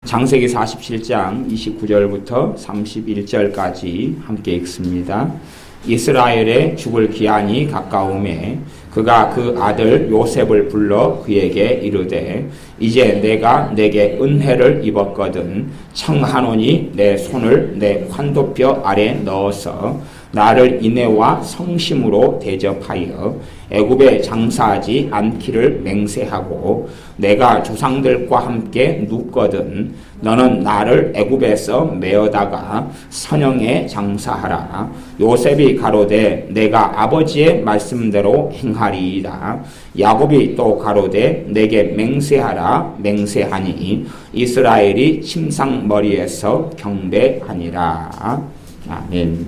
창세기 47장 29절부터 31절까지 함께 읽습니다. 이스라엘의 죽을 기한이 가까우매 그가 그 아들 요셉을 불러 그에게 이르되 이제 내가 내게 은혜를 입었거든 청하노니 내 손을 내 환도뼈 아래 넣어서 나를 인애와 성심으로 대접하여 애굽에 장사하지 않기를 맹세하고 내가 조상들과 함께 눕거든 너는 나를 애굽에서 메어다가 선영에 장사하라. 요셉이 가로되 내가 아버지의 말씀대로 행하리이다. 야곱이 또 가로되 내게 맹세하라 맹세하니 이스라엘이 침상머리에서 경배하니라. 아멘.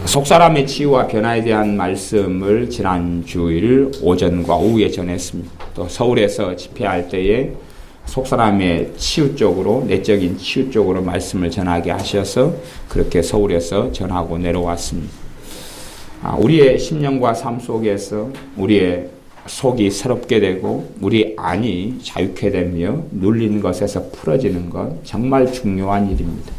속사람의 치유와 변화에 대한 말씀을 지난 주일 오전과 오후에 전했습니다. 또 서울에서 집회할 때에 속사람의 치유 쪽으로, 내적인 치유 쪽으로 말씀을 전하게 하셔서 그렇게 서울에서 전하고 내려왔습니다. 우리의 심령과 삶 속에서 우리의 속이 새롭게 되고 우리 안이 자유케 되며 눌린 것에서 풀어지는 것 정말 중요한 일입니다.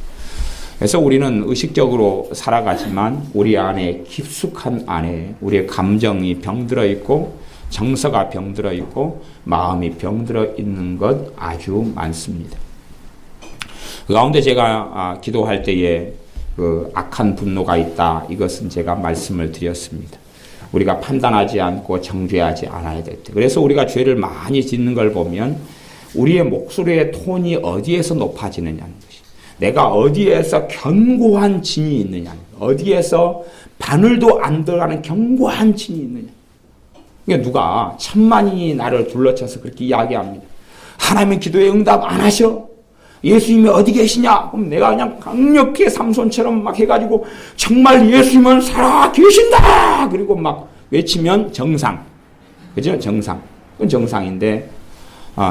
그래서 우리는 의식적으로 살아가지만 우리 안에 깊숙한 안에 우리의 감정이 병들어 있고 정서가 병들어 있고 마음이 병들어 있는 것 아주 많습니다. 그 가운데 제가 기도할 때에 그 악한 분노가 있다. 이것은 제가 말씀을 드렸습니다. 우리가 판단하지 않고 정죄하지 않아야 될 때. 그래서 우리가 죄를 많이 짓는 걸 보면 우리의 목소리의 톤이 어디에서 높아지느냐는 것이. 내가 어디에서 견고한 진이 있느냐. 어디에서 바늘도 안 들어가는 견고한 진이 있느냐. 그러니까 누가 천만인이 나를 둘러쳐서 그렇게 이야기합니다. 하나님의 기도에 응답 안 하셔? 예수님이 어디 계시냐? 그럼 내가 그냥 강력히 삼손처럼 막 해가지고 정말 예수님은 살아 계신다! 그리고 막 외치면 정상. 그죠? 정상. 그건 정상인데,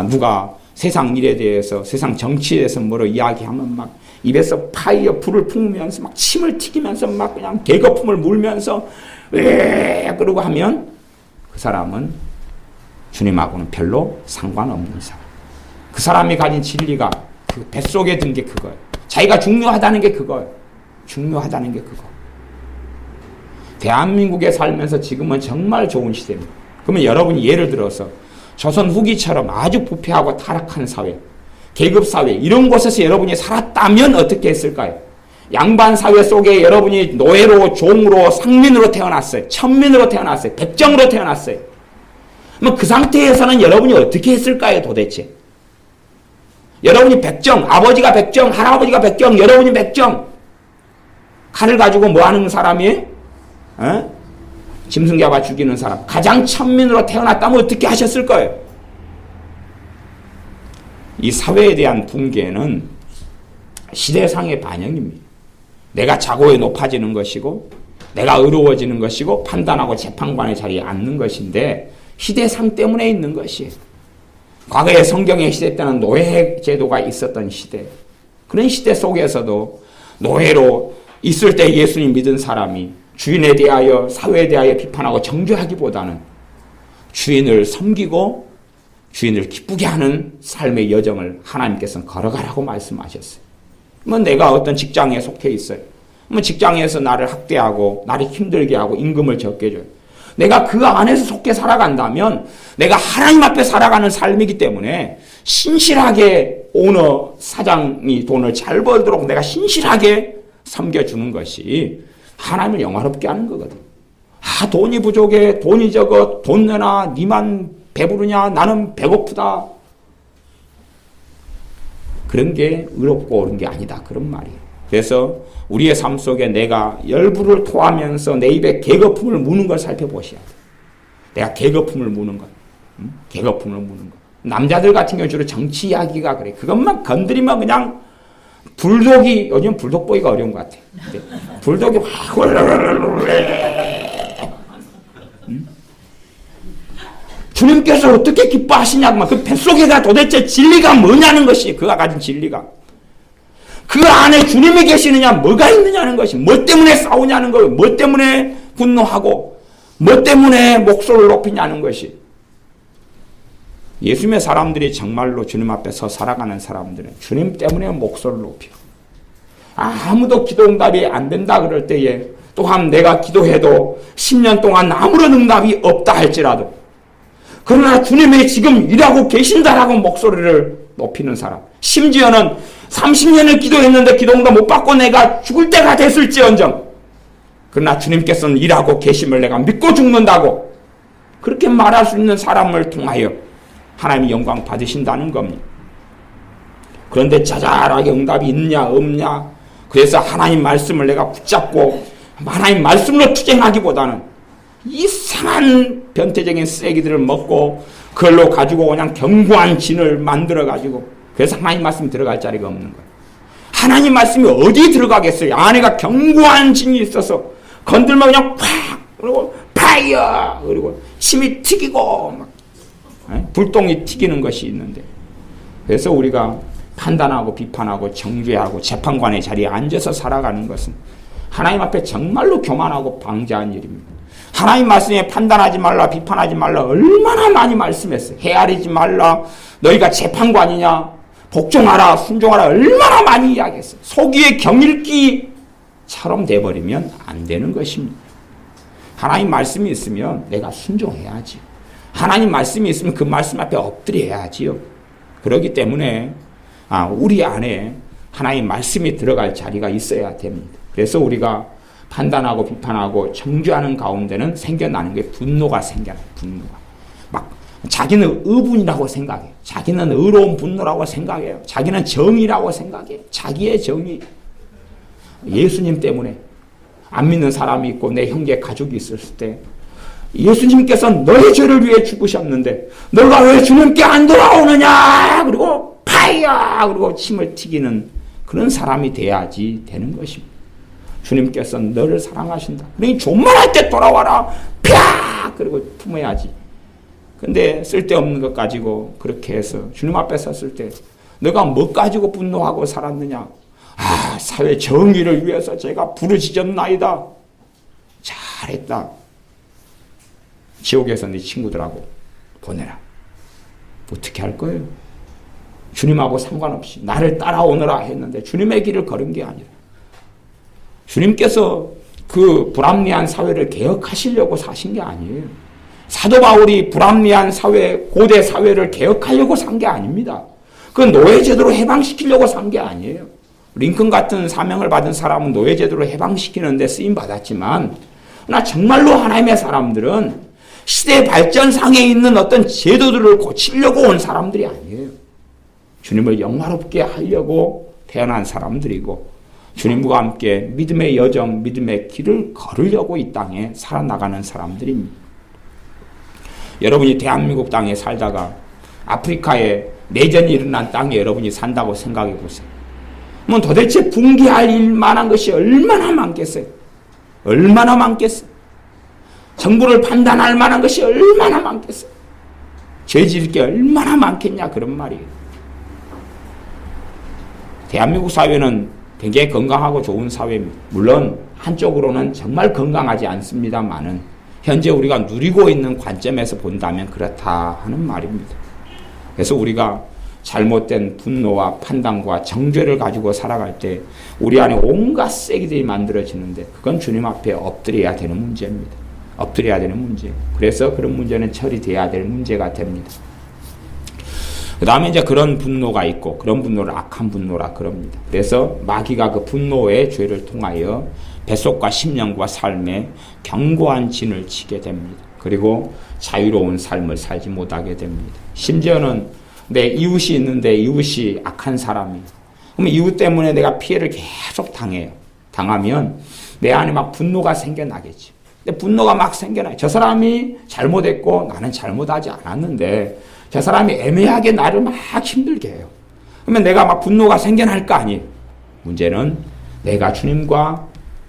누가 세상 일에 대해서, 세상 정치에 대해서 뭐로 이야기하면 막 입에서 파이어 불을 품으면서 막 침을 튀기면서 막 그냥 개거품을 물면서 왜 그러고 하면 그 사람은 주님하고는 별로 상관없는 사람. 그 사람이 가진 진리가 그 뱃속에 든 게 그거예요. 자기가 중요하다는 게 그거예요. 중요하다는 게 그거. 대한민국에 살면서 지금은 정말 좋은 시대입니다. 그러면 여러분이 예를 들어서 조선 후기처럼 아주 부패하고 타락한 사회, 계급사회 이런 곳에서 여러분이 살았다면 어떻게 했을까요? 양반 사회 속에 여러분이 노예로, 종으로, 상민으로 태어났어요. 천민으로 태어났어요. 백정으로 태어났어요. 그럼 그 상태에서는 여러분이 어떻게 했을까요 도대체? 여러분이 백정, 아버지가 백정, 할아버지가 백정, 여러분이 백정. 칼을 가지고 뭐 하는 사람이에요? 짐승 잡아 죽이는 사람. 가장 천민으로 태어났다면 어떻게 하셨을 거예요? 이 사회에 대한 붕괴는 시대상의 반영입니다. 내가 자고에 높아지는 것이고 내가 의로워지는 것이고 판단하고 재판관의 자리에 앉는 것인데 시대상 때문에 있는 것이에요. 과거의 성경의 시대 때는 노예 제도가 있었던 시대. 그런 시대 속에서도 노예로 있을 때 예수님 믿은 사람이 주인에 대하여 사회에 대하여 비판하고 정죄하기보다는 주인을 섬기고 주인을 기쁘게 하는 삶의 여정을 하나님께서는 걸어가라고 말씀하셨어요. 뭐 내가 어떤 직장에 속해 있어요. 뭐 직장에서 나를 학대하고 나를 힘들게 하고 임금을 적게 줘요. 내가 그 안에서 속해 살아간다면 내가 하나님 앞에 살아가는 삶이기 때문에 신실하게 오너 사장이 돈을 잘 벌도록 내가 신실하게 섬겨주는 것이 하나님을 영화롭게 하는 거거든. 돈이 부족해, 돈이 적어, 돈 내놔, 니만 배부르냐, 나는 배고프다. 그런 게 의롭고 옳은 게 아니다. 그런 말이에요. 그래서 우리의 삶 속에 내가 열불을 토하면서 내 입에 개거품을 무는 걸 살펴보셔야 돼. 내가 개거품을 무는 것. 개거품을 무는 것. 남자들 같은 경우 주로 정치 이야기가 그래. 그것만 건드리면 그냥 불독이, 요즘 불독 보기가 어려운 것 같아. 불독이 확 주님께서 어떻게 기뻐하시냐고 그 뱃속에가 도대체 진리가 뭐냐는 것이 그가 가진 진리가 그 안에 주님이 계시느냐 뭐가 있느냐는 것이 뭐 때문에 싸우냐는 것 뭐 때문에 분노하고 뭐 때문에 목소리를 높이냐는 것이 예수님의 사람들이 정말로 주님 앞에서 살아가는 사람들은 주님 때문에 목소리를 높여. 아무도 기도 응답이 안 된다 그럴 때에 또한 내가 기도해도 10년 동안 아무런 응답이 없다 할지라도 그러나 주님이 지금 일하고 계신다라고 목소리를 높이는 사람. 심지어는 30년을 기도했는데 기도 응답 못 받고 내가 죽을 때가 됐을지언정 그러나 주님께서는 일하고 계심을 내가 믿고 죽는다고 그렇게 말할 수 있는 사람을 통하여 하나님이 영광 받으신다는 겁니다. 그런데 자잘하게 응답이 있냐 없냐 그래서 하나님 말씀을 내가 붙잡고 하나님 말씀으로 투쟁하기보다는 이상한 변태적인 쓰레기들을 먹고 그걸로 가지고 그냥 견고한 진을 만들어 가지고 그래서 하나님 말씀이 들어갈 자리가 없는 거예요. 하나님 말씀이 어디 들어가겠어요? 안에가 견고한 진이 있어서 건들면 그냥 팍 그리고 파이어 그리고 침이 튀기고 막 불똥이 튀기는 것이 있는데 그래서 우리가 판단하고 비판하고 정죄하고 재판관의 자리에 앉아서 살아가는 것은 하나님 앞에 정말로 교만하고 방자한 일입니다. 하나님 말씀에 판단하지 말라 비판하지 말라 얼마나 많이 말씀했어요. 헤아리지 말라 너희가 재판관이냐 복종하라 순종하라 얼마나 많이 이야기했어요. 소기의 경읽기처럼 돼버리면 안 되는 것입니다. 하나님 말씀이 있으면 내가 순종해야지. 하나님 말씀이 있으면 그 말씀 앞에 엎드려야지요. 그렇기 때문에 우리 안에 하나님 말씀이 들어갈 자리가 있어야 됩니다. 그래서 우리가 판단하고 비판하고 정죄하는 가운데는 생겨나는 게 분노가 생겨나요. 분노가. 막 자기는 의분이라고 생각해요. 자기는 의로운 분노라고 생각해요. 자기는 정의라고 생각해요. 자기의 정의. 예수님 때문에 안 믿는 사람이 있고 내 형제 가족이 있었을 때 예수님께서 너의 죄를 위해 죽으셨는데 너가 왜 주님께 안 돌아오느냐 그리고 파이야 그리고 침을 튀기는 그런 사람이 돼야지 되는 것입니다. 주님께서 너를 사랑하신다. 그러니 존만할 때 돌아와라. 啪! 그리고 품어야지. 근데 쓸데없는 것 가지고 그렇게 해서 주님 앞에 섰을 때 너가 뭐 가지고 분노하고 살았느냐. 사회 정의를 위해서 제가 부르짖었나이다. 잘했다. 지옥에서 네 친구들하고 보내라. 어떻게 할 거예요? 주님하고 상관없이 나를 따라오너라 했는데 주님의 길을 걸은 게 아니라 주님께서 그 불합리한 사회를 개혁하시려고 사신 게 아니에요. 사도 바울이 불합리한 사회, 고대 사회를 개혁하려고 산 게 아닙니다. 그 노예제도로 해방시키려고 산 게 아니에요. 링컨 같은 사명을 받은 사람은 노예제도로 해방시키는 데 쓰임받았지만 그러나 정말로 하나님의 사람들은 시대 발전상에 있는 어떤 제도들을 고치려고 온 사람들이 아니에요. 주님을 영화롭게 하려고 태어난 사람들이고 주님과 함께 믿음의 여정, 믿음의 길을 걸으려고 이 땅에 살아나가는 사람들입니다. 여러분이 대한민국 땅에 살다가 아프리카에 내전이 일어난 땅에 여러분이 산다고 생각해 보세요. 그럼 도대체 붕괴할 일만한 것이 얼마나 많겠어요? 얼마나 많겠어요? 정부를 판단할 만한 것이 얼마나 많겠어요? 죄 지을 게 얼마나 많겠냐 그런 말이에요. 대한민국 사회는 굉장히 건강하고 좋은 사회입니다. 물론 한쪽으로는 정말 건강하지 않습니다만은 현재 우리가 누리고 있는 관점에서 본다면 그렇다 하는 말입니다. 그래서 우리가 잘못된 분노와 판단과 정죄를 가지고 살아갈 때 우리 안에 온갖 쓰레기들이 만들어지는데 그건 주님 앞에 엎드려야 되는 문제입니다. 엎드려야 되는 문제. 그래서 그런 문제는 처리돼야 될 문제가 됩니다. 그 다음에 이제 그런 분노가 있고 그런 분노를 악한 분노라 그럽니다. 그래서 마귀가 그 분노의 죄를 통하여 뱃속과 심령과 삶에 견고한 진을 치게 됩니다. 그리고 자유로운 삶을 살지 못하게 됩니다. 심지어는 내 이웃이 있는데 이웃이 악한 사람이 그러면 이웃 때문에 내가 피해를 계속 당해요. 당하면 내 안에 막 분노가 생겨나겠지. 근데 분노가 막 생겨나요. 저 사람이 잘못했고 나는 잘못하지 않았는데 저 사람이 애매하게 나를 막 힘들게 해요. 그러면 내가 막 분노가 생겨날 거 아니에요. 문제는 내가 주님과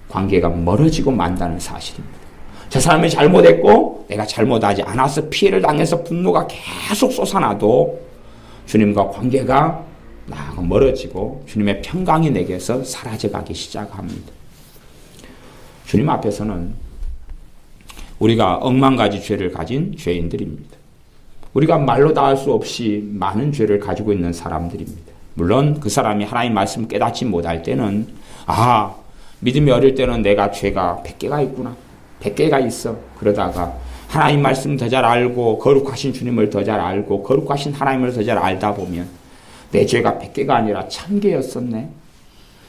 관계가 멀어지고 만다는 사실입니다. 저 사람이 잘못했고 내가 잘못하지 않아서 피해를 당해서 분노가 계속 솟아나도 주님과 관계가 나하고 멀어지고 주님의 평강이 내게서 사라져가기 시작합니다. 주님 앞에서는 우리가 억만 가지 죄를 가진 죄인들입니다. 우리가 말로 다 할 수 없이 많은 죄를 가지고 있는 사람들입니다. 물론 그 사람이 하나님 말씀 깨닫지 못할 때는 믿음이 어릴 때는 내가 죄가 100개가 있구나. 100개가 있어. 그러다가 하나님 말씀 더 잘 알고 거룩하신 주님을 더 잘 알고 거룩하신 하나님을 더 잘 알다 보면 내 죄가 100개가 아니라 1000개였었네.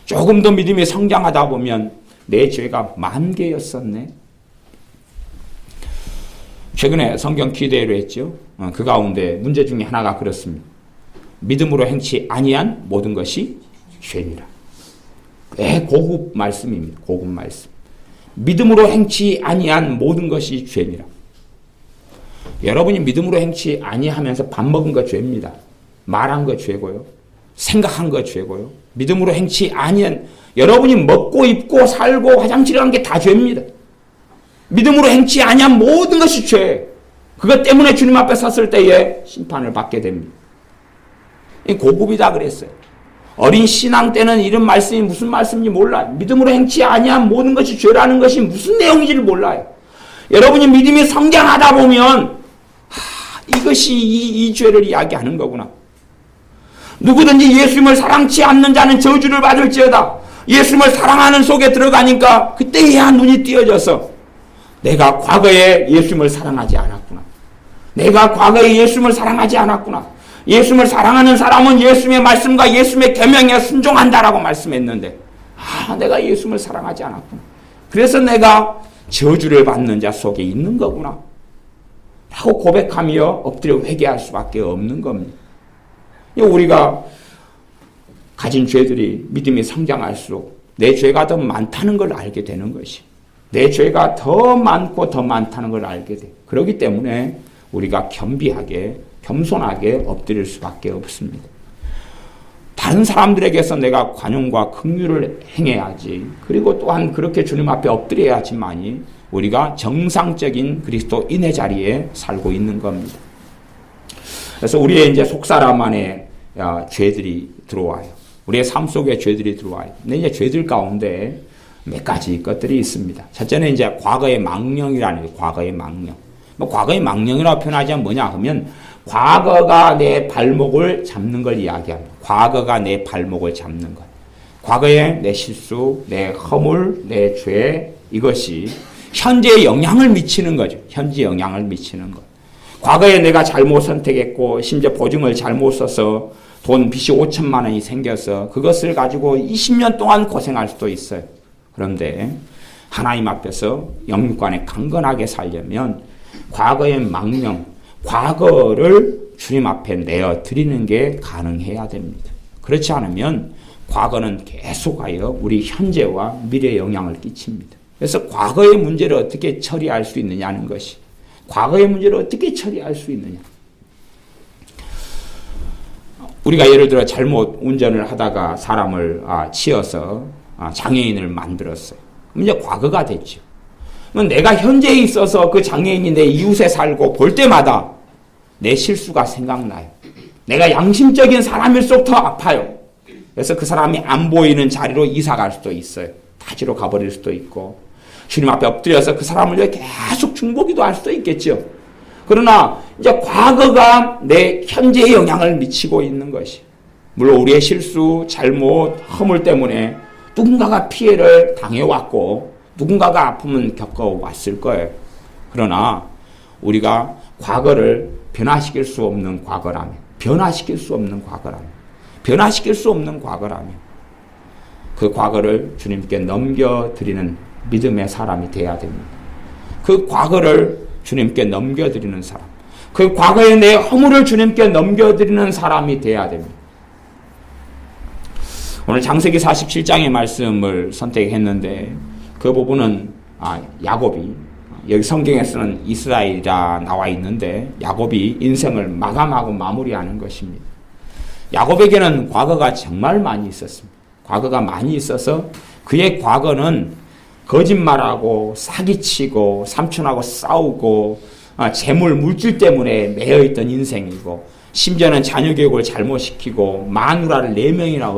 조금 더 믿음이 성장하다 보면 내 죄가 10,000개였었네. 최근에 성경 기대회를 했죠. 그 가운데 문제 중에 하나가 그렇습니다. 믿음으로 행치 아니한 모든 것이 죄니라. 꽤 고급 말씀입니다. 고급 말씀. 믿음으로 행치 아니한 모든 것이 죄니라. 여러분이 믿음으로 행치 아니하면서 밥 먹은 거 죄입니다. 말한 거 죄고요. 생각한 거 죄고요. 믿음으로 행치 아니한 여러분이 먹고 입고 살고 화장실이라는 게 다 죄입니다. 믿음으로 행치 아니한 모든 것이 죄. 그것 때문에 주님 앞에 섰을 때에 심판을 받게 됩니다. 고급이다 그랬어요. 어린 신앙 때는 이런 말씀이 무슨 말씀인지 몰라요. 믿음으로 행치 아니한 모든 것이 죄라는 것이 무슨 내용인지를 몰라요. 여러분이 믿음이 성장하다 보면 이것이 이 죄를 이야기하는 거구나. 누구든지 예수님을 사랑치 않는 자는 저주를 받을지어다. 예수님을 사랑하는 속에 들어가니까 그때야 눈이 띄어져서 내가 과거에 예수님을 사랑하지 않았구나. 내가 과거에 예수님을 사랑하지 않았구나. 예수님을 사랑하는 사람은 예수님의 말씀과 예수님의 계명에 순종한다라고 말씀했는데 내가 예수님을 사랑하지 않았구나. 그래서 내가 저주를 받는 자 속에 있는 거구나 라고 고백하며 엎드려 회개할 수밖에 없는 겁니다. 우리가 가진 죄들이 믿음이 성장할수록 내 죄가 더 많다는 걸 알게 되는 것이, 내 죄가 더 많고 더 많다는 걸 알게 돼. 그렇기 때문에 우리가 겸비하게 겸손하게 엎드릴 수밖에 없습니다. 다른 사람들에게서 내가 관용과 긍휼을 행해야지. 그리고 또한 그렇게 주님 앞에 엎드려야지만이 우리가 정상적인 그리스도인의 자리에 살고 있는 겁니다. 그래서 우리의 이제 속사람 안에 죄들이 들어와요. 우리의 삶 속에 죄들이 들어와요. 근데 이제 죄들 가운데 몇 가지 것들이 있습니다. 첫째는 이제 과거의 망령이라는 거예요. 과거의 망령. 과거의 망령이라고 표현하자면 뭐냐 하면 과거가 내 발목을 잡는 걸 이야기합니다. 과거가 내 발목을 잡는 것. 과거의 내 실수, 내 허물, 내 죄, 이것이 현재에 영향을 미치는 거죠. 현재 영향을 미치는 것. 과거에 내가 잘못 선택했고 심지어 보증을 잘못 써서 돈 빚이 5천만 원이 생겨서 그것을 가지고 20년 동안 고생할 수도 있어요. 그런데 하나님 앞에서 영육간에 강건하게 살려면 과거의 망령, 과거를 주님 앞에 내어드리는 게 가능해야 됩니다. 그렇지 않으면 과거는 계속하여 우리 현재와 미래에 영향을 끼칩니다. 그래서 과거의 문제를 어떻게 처리할 수 있느냐는 것이, 과거의 문제를 어떻게 처리할 수 있느냐. 우리가 예를 들어 잘못 운전을 하다가 사람을 치어서 장애인을 만들었어요. 그럼 이제 과거가 됐죠. 내가 현재에 있어서 그 장애인이 내 이웃에 살고 볼 때마다 내 실수가 생각나요. 내가 양심적인 사람일수록 더 아파요. 그래서 그 사람이 안 보이는 자리로 이사 갈 수도 있어요. 타지로 가버릴 수도 있고 주님 앞에 엎드려서 그 사람을 위해 계속 중보기도 할 수도 있겠죠. 그러나 이제 과거가 내 현재에 영향을 미치고 있는 것이, 물론 우리의 실수, 잘못, 허물 때문에 누군가가 피해를 당해왔고 누군가가 아픔은 겪어왔을 거예요. 그러나 우리가 과거를 변화시킬 수 없는 과거라면, 변화시킬 수 없는 과거라면 그 과거를 주님께 넘겨드리는 믿음의 사람이 되어야 됩니다. 그 과거를 주님께 넘겨드리는 사람, 그 과거의 내 허물을 주님께 넘겨드리는 사람이 되어야 됩니다. 오늘 창세기 47장의 말씀을 선택했는데 그 부분은 야곱이, 여기 성경에서는 이스라엘이라 나와 있는데 야곱이 인생을 마감하고 마무리하는 것입니다. 야곱에게는 과거가 정말 많이 있었습니다. 과거가 많이 있어서 그의 과거는 거짓말하고 사기치고 삼촌하고 싸우고 재물 물질 때문에 매여있던 인생이고, 심지어는 자녀 교육을 잘못시키고 마누라를 4명이나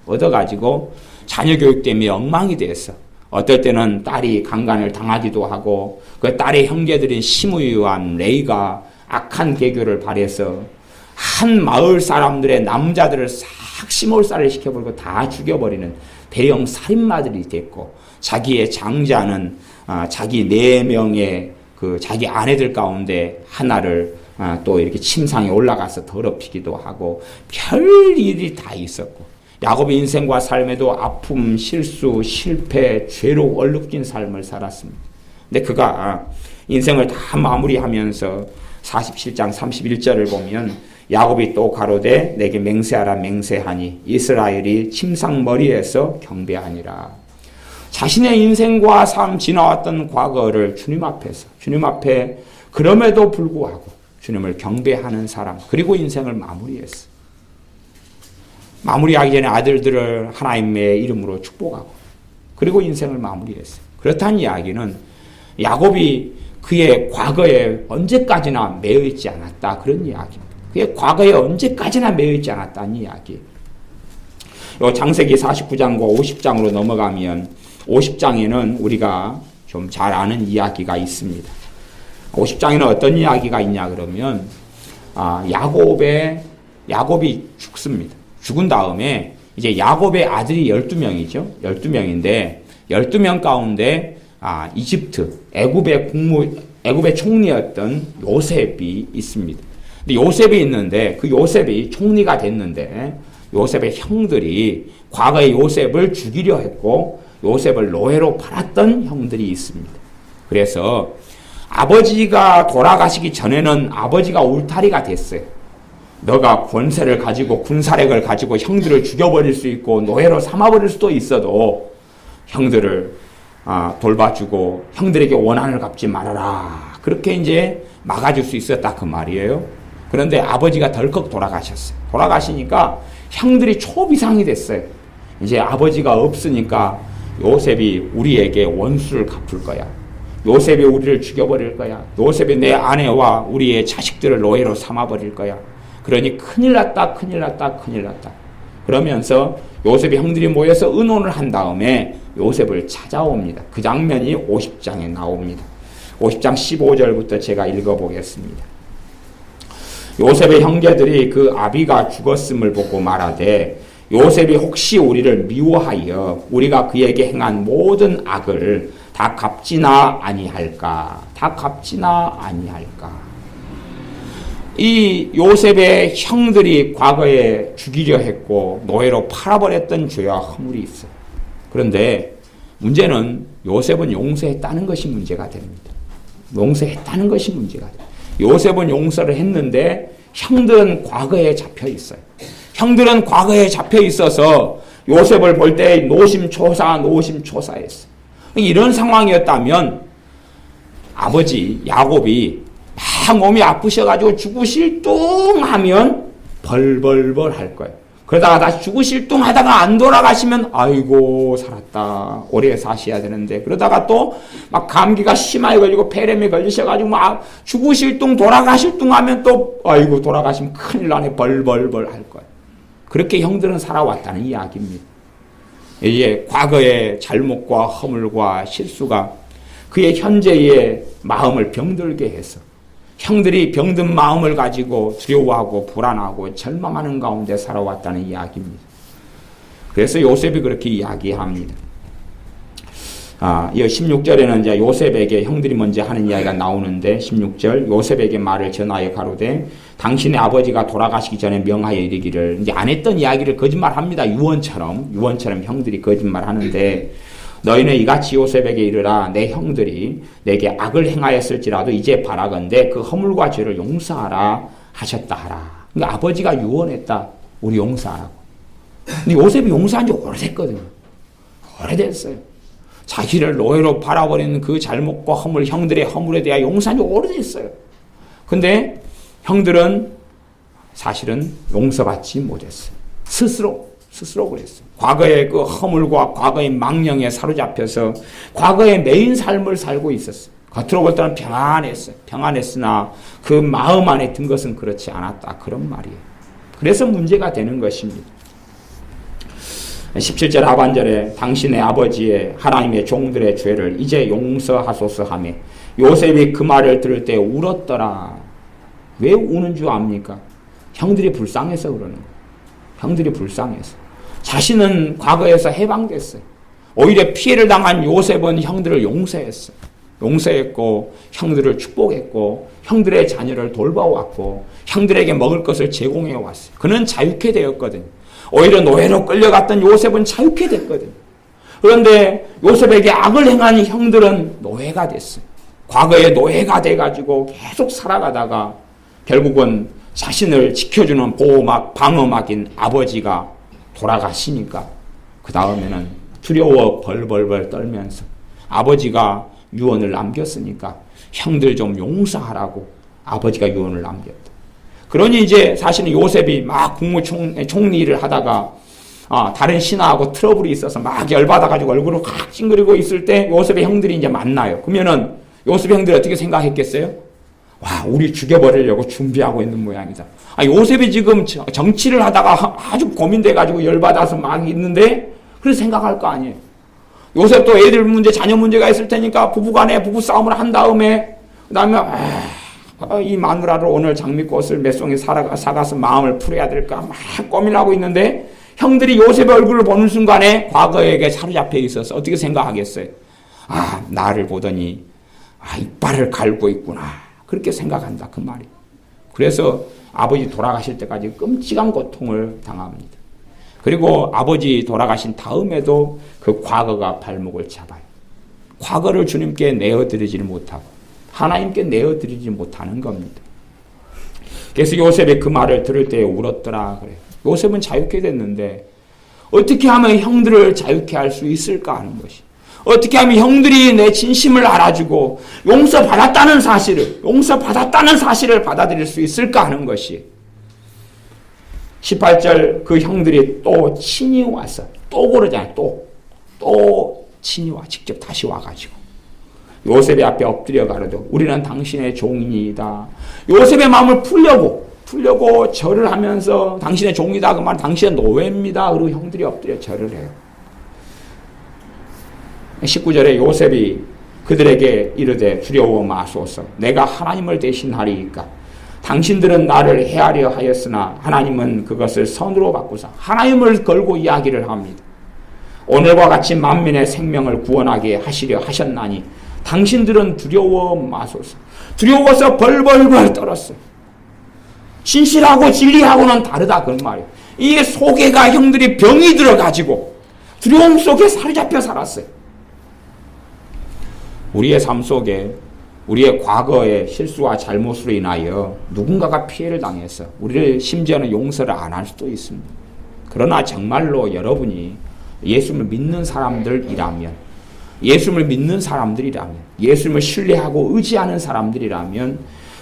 얻어가지고 자녀 교육 때문에 엉망이 됐어. 어떨 때는 딸이 강간을 당하기도 하고 그 딸의 형제들인 시므이와 레이가 악한 계교를 발해서 한 마을 사람들의 남자들을 싹 시몰살을 시켜버리고 다 죽여버리는 대형 살인마들이 됐고, 자기의 장자는 자기 4명의 그 자기 아내들 가운데 하나를 또 이렇게 침상에 올라가서 더럽히기도 하고, 별 일이 다 있었고, 야곱의 인생과 삶에도 아픔, 실수, 실패, 죄로 얼룩진 삶을 살았습니다. 근데 그가 인생을 다 마무리하면서 47장 31절을 보면 야곱이 또 가로되 내게 맹세하라 맹세하니 이스라엘이 침상머리에서 경배하니라. 자신의 인생과 삶 지나왔던 과거를 주님 앞에 그럼에도 불구하고 주님을 경배하는 사람, 그리고 인생을 마무리했어. 마무리하기 전에 아들들을 하나님의 이름으로 축복하고, 그리고 인생을 마무리했어. 그렇다는 이야기는 야곱이 그의 과거에 언제까지나 매여있지 않았다, 그런 이야기입니다. 그의 과거에 언제까지나 매여있지 않았다는 이야기. 요 창세기 49장과 50장으로 넘어가면 50장에는 우리가 좀 잘 아는 이야기가 있습니다. 50장에는 어떤 이야기가 있냐 그러면 야곱이 죽습니다. 죽은 다음에 이제 야곱의 아들이 12명이죠. 12명인데 12명 가운데 이집트 애굽의 총리였던 요셉이 있습니다. 근데 요셉이 있는데 그 요셉이 총리가 됐는데 요셉의 형들이 과거에 요셉을 죽이려 했고 요셉을 노예로 팔았던 형들이 있습니다. 그래서 아버지가 돌아가시기 전에는 아버지가 울타리가 됐어요. 너가 권세를 가지고 군사력을 가지고 형들을 죽여버릴 수 있고 노예로 삼아버릴 수도 있어도 형들을 돌봐주고 형들에게 원한을 갚지 말아라. 그렇게 이제 막아줄 수 있었다 그 말이에요. 그런데 아버지가 덜컥 돌아가셨어요. 돌아가시니까 형들이 초비상이 됐어요. 이제 아버지가 없으니까 요셉이 우리에게 원수를 갚을 거야. 요셉이 우리를 죽여버릴 거야. 요셉이 내 아내와 우리의 자식들을 노예로 삼아버릴 거야. 그러니 큰일 났다. 그러면서 요셉의 형들이 모여서 의논을 한 다음에 요셉을 찾아옵니다. 그 장면이 50장에 나옵니다. 50장 15절부터 제가 읽어보겠습니다. 요셉의 형제들이 그 아비가 죽었음을 보고 말하되 요셉이 혹시 우리를 미워하여 우리가 그에게 행한 모든 악을 다 갚지나 아니할까? 이 요셉의 형들이 과거에 죽이려 했고 노예로 팔아버렸던 죄와 허물이 있어요. 그런데 문제는 요셉은 용서했다는 것이 문제가 됩니다. 용서했다는 것이 문제가 돼요. 요셉은 용서를 했는데 형들은 과거에 잡혀 있어요. 형들은 과거에 잡혀 있어서 요셉을 볼 때 노심초사했어요. 이런 상황이었다면 아버지 야곱이 막 몸이 아프셔가지고 죽으실 뚱 하면 벌벌벌 할 거예요. 그러다가 다시 죽으실 뚱 하다가 안 돌아가시면 아이고 살았다 오래 사셔야 되는데, 그러다가 또 막 감기가 심하게 걸리고 폐렴에 걸리셔가지고 막 죽으실 뚱 돌아가실 뚱 하면 또 아이고 돌아가시면 큰일 나네 벌벌벌 할 거예요. 그렇게 형들은 살아왔다는 이야기입니다. 이게 과거의 잘못과 허물과 실수가 그의 현재의 마음을 병들게 해서 형들이 병든 마음을 가지고 두려워하고 불안하고 절망하는 가운데 살아왔다는 이야기입니다. 그래서 요셉이 그렇게 이야기합니다. 이 16절에는 이제 요셉에게 형들이 먼저 하는 이야기가 나오는데 16절 요셉에게 말을 전하여 가로되 당신의 아버지가 돌아가시기 전에 명하여 이르기를, 이제 안 했던 이야기를 거짓말합니다. 유언처럼 형들이 거짓말하는데 너희는 이같이 요셉에게 이르라 내 형들이 내게 악을 행하였을지라도 이제 바라건대 그 허물과 죄를 용서하라 하셨다 하라. 그러니까 아버지가 유언했다. 우리 용서하라고. 근데 요셉이 용서한 지 오래됐거든요. 오래됐어요. 자기를 노예로 팔아버리는 그 잘못과 허물, 형들의 허물에 대한 용서한 지 오래됐어요. 근데 형들은 사실은 용서받지 못했어요. 스스로 그랬어요. 과거의 그 허물과 과거의 망령에 사로잡혀서 과거의 매인 삶을 살고 있었어요. 겉으로 볼 때는 평안했으나 그 마음 안에 든 것은 그렇지 않았다. 그런 말이에요. 그래서 문제가 되는 것입니다. 17절 하반절에 당신의 아버지의 하나님의 종들의 죄를 이제 용서하소서 하며 요셉이 그 말을 들을 때 울었더라. 왜 우는 줄 압니까? 형들이 불쌍해서 그러는 거예요. 형들이 불쌍해서. 자신은 과거에서 해방됐어요. 오히려 피해를 당한 요셉은 형들을 용서했어요. 용서했고 형들을 축복했고 형들의 자녀를 돌봐왔고 형들에게 먹을 것을 제공해 왔어요. 그는 자유케 되었거든요. 오히려 노예로 끌려갔던 요셉은 자유케 됐거든요. 그런데 요셉에게 악을 행한 형들은 노예가 됐어요. 과거에 노예가 돼가지고 계속 살아가다가 결국은 자신을 지켜주는 보호막, 방어막인 아버지가 돌아가시니까 그 다음에는 두려워 벌벌벌 떨면서 아버지가 유언을 남겼으니까 형들 좀 용서하라고 아버지가 유언을 남겼다. 그러니 이제 사실은 요셉이 막 국무총리를 하다가 다른 신하하고 트러블이 있어서 막 열받아가지고 얼굴을 확 찡그리고 있을 때 요셉의 형들이 이제 만나요. 그러면은 요셉의 형들이 어떻게 생각했겠어요? 와, 우리 죽여버리려고 준비하고 있는 모양이다. 요셉이 지금 정치를 하다가 아주 고민돼가지고 열받아서 막 있는데 그래서 생각할 거 아니에요. 요셉도 애들 문제, 자녀 문제가 있을 테니까 부부간에 부부싸움을 한 다음에 그 다음에 이 마누라를 오늘 장미꽃을 몇 송이 사가서 마음을 풀어야 될까 막 고민하고 있는데 형들이 요셉의 얼굴을 보는 순간에 과거에게 사로잡혀 있어서 어떻게 생각하겠어요? 나를 보더니 이빨을 갈고 있구나. 그렇게 생각한다. 그 말이. 그래서 아버지 돌아가실 때까지 끔찍한 고통을 당합니다. 그리고 아버지 돌아가신 다음에도 그 과거가 발목을 잡아요. 과거를 주님께 내어드리지를 못하고 하나님께 내어드리지 못하는 겁니다. 그래서 요셉이 그 말을 들을 때 울었더라 그래요. 요셉은 자유케 됐는데 어떻게 하면 형들을 자유케 할 수 있을까 하는 것이. 어떻게 하면 형들이 내 진심을 알아주고 용서받았다는 사실을 받아들일 수 있을까 하는 것이. 18절 그 형들이 또 친히 와서 또 그러잖아요. 또 친히 와. 직접 다시 와가지고 요셉의 앞에 엎드려 가로되 우리는 당신의 종이니이다. 요셉의 마음을 풀려고 절을 하면서 당신의 종이다. 그 말 당신의 노예입니다. 그리고 형들이 엎드려 절을 해요. 19절에 요셉이 그들에게 이르되 두려워 마소서. 내가 하나님을 대신하리이까. 당신들은 나를 해하려 하였으나 하나님은 그것을 선으로 바꾸사 하나님을 걸고 이야기를 합니다. 오늘과 같이 만민의 생명을 구원하게 하시려 하셨나니 당신들은 두려워 마소서. 두려워서 벌벌벌 떨었어요. 진실하고 진리하고는 다르다 그 말이에요. 이 속에가 형들이 병이 들어가지고 두려움 속에 사로잡혀 살았어요. 우리의 삶 속에 우리의 과거의 실수와 잘못으로 인하여 누군가가 피해를 당해서 우리를 심지어는 용서를 안 할 수도 있습니다. 그러나 정말로 여러분이 예수를 믿는 사람들이라면 예수를 신뢰하고 의지하는 사람들이라면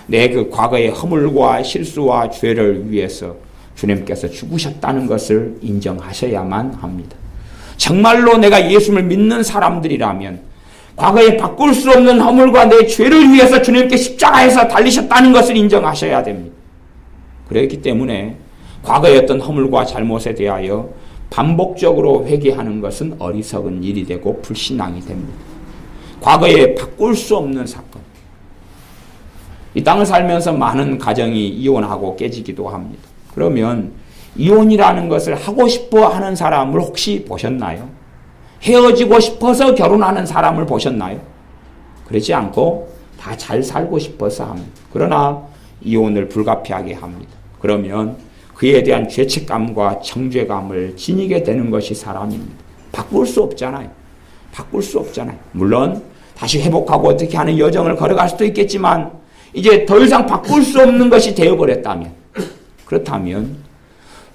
내 그 과거의 허물과 실수와 죄를 위해서 주님께서 죽으셨다는 것을 인정하셔야만 합니다. 정말로 내가 예수를 믿는 사람들이라면 과거에 바꿀 수 없는 허물과 내 죄를 위해서 주님께 십자가에서 달리셨다는 것을 인정하셔야 됩니다. 그렇기 때문에 과거의 어떤 허물과 잘못에 대하여 반복적으로 회개하는 것은 어리석은 일이 되고 불신앙이 됩니다. 과거에 바꿀 수 없는 사건. 이 땅을 살면서 많은 가정이 이혼하고 깨지기도 합니다. 그러면 이혼이라는 것을 하고 싶어 하는 사람을 혹시 보셨나요? 헤어지고 싶어서 결혼하는 사람을 보셨나요? 그렇지 않고 다 잘 살고 싶어서 합니다. 그러나 이혼을 불가피하게 합니다. 그러면 그에 대한 죄책감과 정죄감을 지니게 되는 것이 사람입니다. 바꿀 수 없잖아요. 물론 다시 회복하고 어떻게 하는 여정을 걸어갈 수도 있겠지만 이제 더 이상 바꿀 수 없는 것이 되어버렸다면 그렇다면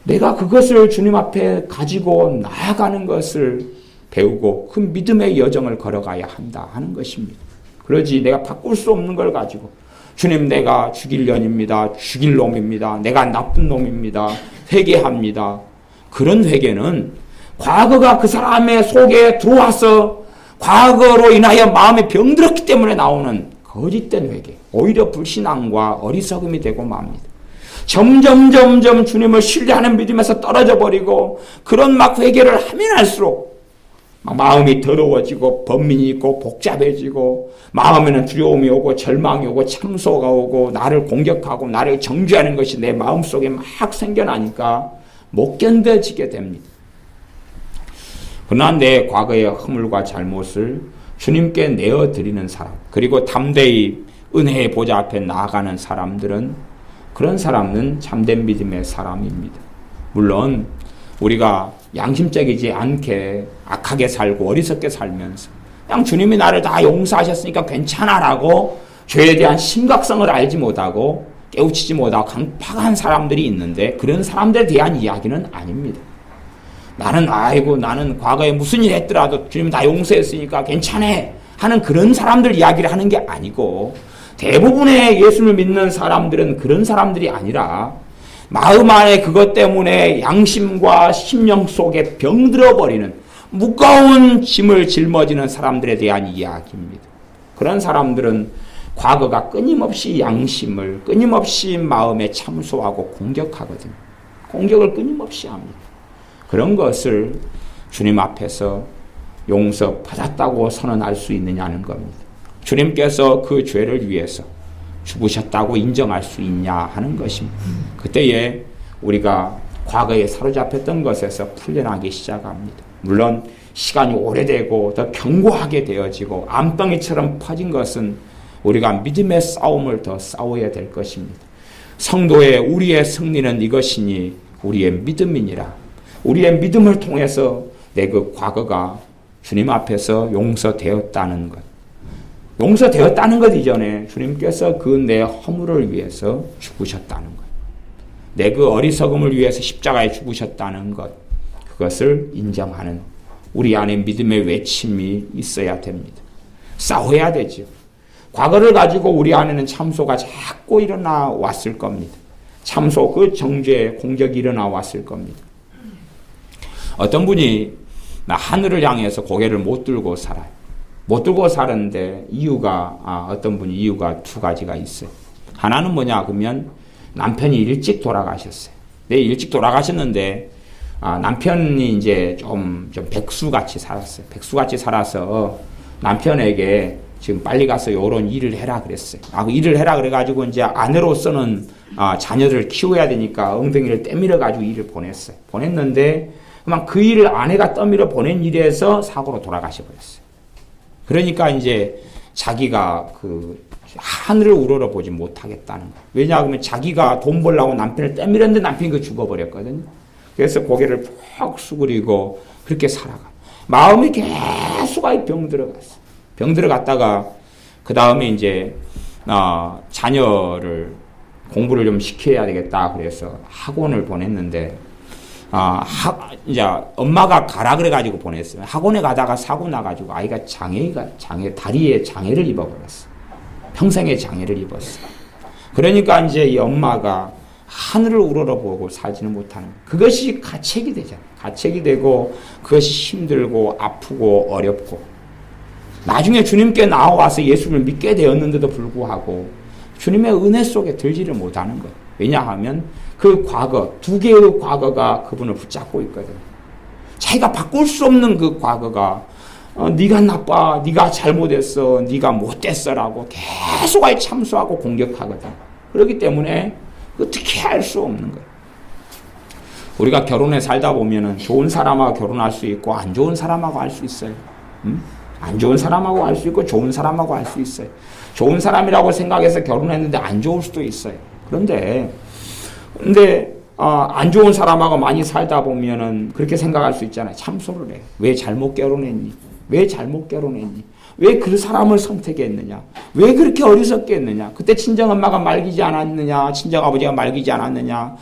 내가 그것을 주님 앞에 가지고 나아가는 것을 배우고 그 믿음의 여정을 걸어가야 한다 하는 것입니다. 그러지 내가 바꿀 수 없는 걸 가지고 주님 내가 죽일 년입니다. 죽일 놈입니다. 내가 나쁜 놈입니다. 회개합니다. 그런 회개는 과거가 그 사람의 속에 들어와서 과거로 인하여 마음에 병들었기 때문에 나오는 거짓된 회개. 오히려 불신앙과 어리석음이 되고 맙니다. 점점 주님을 신뢰하는 믿음에서 떨어져 버리고 그런 막 회개를 하면 할수록 마음이 더러워지고 번민이 있고 복잡해지고 마음에는 두려움이 오고 절망이 오고 참소가 오고 나를 공격하고 나를 정죄하는 것이 내 마음속에 막 생겨나니까 못 견뎌지게 됩니다. 그러나 내 과거의 허물과 잘못을 주님께 내어드리는 사람, 그리고 담대히 은혜의 보좌 앞에 나아가는 사람들은, 그런 사람은 참된 믿음의 사람입니다. 물론 우리가 양심적이지 않게 악하게 살고 어리석게 살면서 그냥 주님이 나를 다 용서하셨으니까 괜찮아라고 죄에 대한 심각성을 알지 못하고 깨우치지 못하고 강팍한 사람들이 있는데, 그런 사람들에 대한 이야기는 아닙니다. 나는 과거에 무슨 일 했더라도 주님 다 용서했으니까 괜찮아 하는 그런 사람들 이야기를 하는 게 아니고, 대부분의 예수를 믿는 사람들은 그런 사람들이 아니라 마음 안에 그것 때문에 양심과 심령 속에 병들어버리는 무거운 짐을 짊어지는 사람들에 대한 이야기입니다. 그런 사람들은 과거가 끊임없이 양심을, 끊임없이 마음에 참소하고 공격하거든요. 공격을 끊임없이 합니다. 그런 것을 주님 앞에서 용서받았다고 선언할 수 있느냐는 겁니다. 주님께서 그 죄를 위해서 죽으셨다고 인정할 수 있냐 하는 것입니다. 그때에 우리가 과거에 사로잡혔던 것에서 풀려나기 시작합니다. 물론 시간이 오래되고 더 견고하게 되어지고 암덩이처럼 퍼진 것은 우리가 믿음의 싸움을 더 싸워야 될 것입니다. 성도의 우리의 승리는 이것이니 우리의 믿음이니라. 우리의 믿음을 통해서 내 그 과거가 주님 앞에서 용서되었다는 것. 용서되었다는 것 이전에 주님께서 그 내 허물을 위해서 죽으셨다는 것. 내 그 어리석음을 위해서 십자가에 죽으셨다는 것. 그것을 인정하는 우리 안에 믿음의 외침이 있어야 됩니다. 싸워야 되죠. 과거를 가지고 우리 안에는 참소가 자꾸 일어나 왔을 겁니다. 참소, 그 정죄, 공격이 일어나 왔을 겁니다. 어떤 분이 하늘을 향해서 고개를 못 들고 살아요. 못 들고 사는데 어떤 분이 이유가 두 가지가 있어요. 하나는 뭐냐 그러면 남편이 일찍 돌아가셨어요. 네, 일찍 돌아가셨는데 남편이 이제 좀 백수같이 살았어요. 백수같이 살아서 남편에게 지금 빨리 가서 요런 일을 해라 그랬어요. 일을 해라 그래가지고 이제 아내로서는 자녀를 키워야 되니까 엉덩이를 때밀어 가지고 일을 보냈어요. 보냈는데 그 일을 아내가 떠밀어 보낸 일에서 사고로 돌아가셔 버렸어요. 그러니까 이제 자기가 그 하늘을 우러러 보지 못하겠다는 거예요. 왜냐하면 자기가 돈 벌려고 남편을 때밀었는데 남편이 그 죽어버렸거든요. 그래서 고개를 푹 수그리고 그렇게 살아가. 마음이 계속 병 들어갔어. 병 들어갔다가 그 다음에 이제 자녀를 공부를 좀 시켜야 되겠다 그래서 학원을 보냈는데 이제 엄마가 가라 그래가지고 보냈어요. 학원에 가다가 사고 나가지고 아이가 다리에 장애를 입어버렸어. 평생의 장애를 입었어. 그러니까 이제 이 엄마가 하늘을 우러러보고 살지는 못하는 거예요. 그것이 가책이 되잖아요. 가책이 되고 그것이 힘들고 아프고 어렵고 나중에 주님께 나와서 예수를 믿게 되었는데도 불구하고 주님의 은혜 속에 들지를 못하는 거예요. 왜냐하면 그 과거, 두 개의 과거가 그분을 붙잡고 있거든요. 자기가 바꿀 수 없는 그 과거가 네가 나빠, 네가 잘못했어, 네가 못됐어라고 계속 참소하고 공격하거든. 그렇기 때문에 어떻게 할 수 없는 거예요. 우리가 결혼에 살다 보면은 좋은 사람하고 결혼할 수 있고 안 좋은 사람하고 할 수 있어요. 안 좋은 사람하고 할 수 있고 좋은 사람하고 할 수 있어요. 좋은 사람이라고 생각해서 결혼했는데 안 좋을 수도 있어요. 그런데 안 좋은 사람하고 많이 살다 보면은 그렇게 생각할 수 있잖아요. 참소를 해. 왜 잘못 결혼했니? 왜 잘못 결혼했니? 왜 그 사람을 선택했느냐? 왜 그렇게 어리석게 했느냐? 그때 친정엄마가 말기지 않았느냐? 친정아버지가 말기지 않았느냐?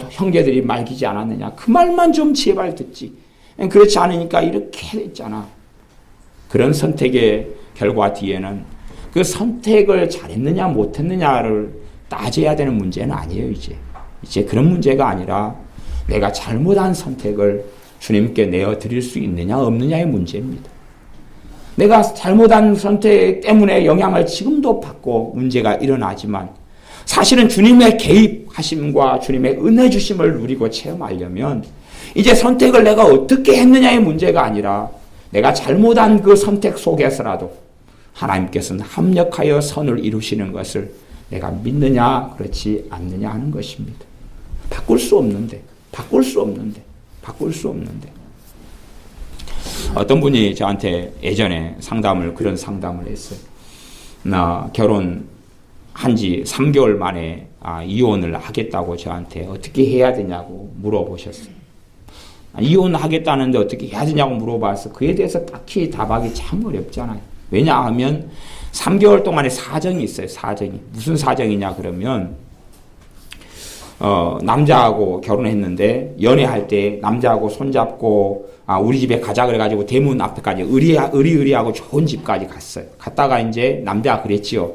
형제들이 말기지 않았느냐? 그 말만 좀 제발 듣지. 그렇지 않으니까 이렇게 됐잖아. 그런 선택의 결과 뒤에는 그 선택을 잘했느냐 못했느냐를 따져야 되는 문제는 아니에요. 이제 그런 문제가 아니라 내가 잘못한 선택을 주님께 내어드릴 수 있느냐 없느냐의 문제입니다. 내가 잘못한 선택 때문에 영향을 지금도 받고 문제가 일어나지만 사실은 주님의 개입하심과 주님의 은혜 주심을 누리고 체험하려면 이제 선택을 내가 어떻게 했느냐의 문제가 아니라 내가 잘못한 그 선택 속에서라도 하나님께서는 합력하여 선을 이루시는 것을 내가 믿느냐 그렇지 않느냐 하는 것입니다. 바꿀 수 없는데 어떤 분이 저한테 예전에 그런 상담을 했어요. 나 결혼한 지 3개월 만에 이혼을 하겠다고 저한테 어떻게 해야 되냐고 물어보셨어요. 이혼하겠다는데 어떻게 해야 되냐고 물어봐서 그에 대해서 딱히 답하기 참 어렵잖아요. 왜냐하면 3개월 동안의 사정이 있어요. 사정이. 무슨 사정이냐 그러면 남자하고 결혼했는데 연애할 때 남자하고 손잡고 우리 집에 가자 그래가지고 대문 앞에까지 의리하고 좋은 집까지 갔어요. 갔다가 이제 남자가 그랬지요.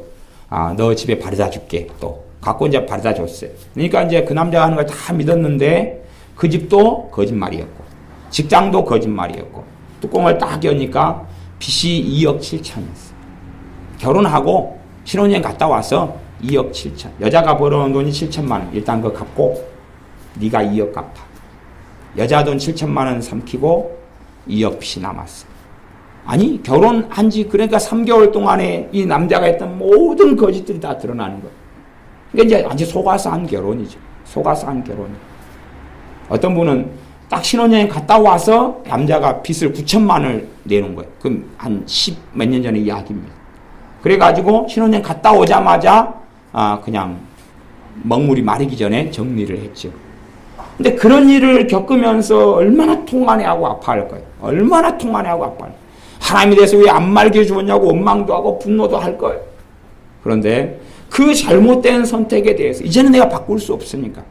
너 집에 바래다 줄게. 또 갖고 이제 바래다 줬어요. 그러니까 이제 그 남자가 하는 걸 다 믿었는데 그 집도 거짓말이었고 직장도 거짓말이었고 뚜껑을 딱 여니까 빚이 2억 7천이었어요. 결혼하고 신혼여행 갔다 와서 2억 7천. 여자가 벌어온 돈이 7천만 원. 일단 그거 갚고 네가 2억 갚아. 여자 돈 7천만 원 삼키고 2억 빚이 남았어. 아니 결혼한 지 그러니까 3개월 동안에 이 남자가 했던 모든 거짓들이 다 드러나는 거예요. 그러니까 이제 완전 속아서 한 결혼이죠. 속아서 한 결혼이에요. 어떤 분은 딱 신혼여행 갔다 와서 남자가 빚을 9천만 원을 내놓은 거예요. 그럼 한 10 몇 년 전의 이야기입니다. 그래가지고 신혼여행 갔다 오자마자 그냥 먹물이 마르기 전에 정리를 했죠. 근데 그런 일을 겪으면서 얼마나 통안해하고 아파할 거예요. 얼마나 통안해하고 아파할 거예요. 하나님에 대해서 왜 안 말게 주었냐고 원망도 하고 분노도 할 거예요. 그런데 그 잘못된 선택에 대해서 이제는 내가 바꿀 수 없으니까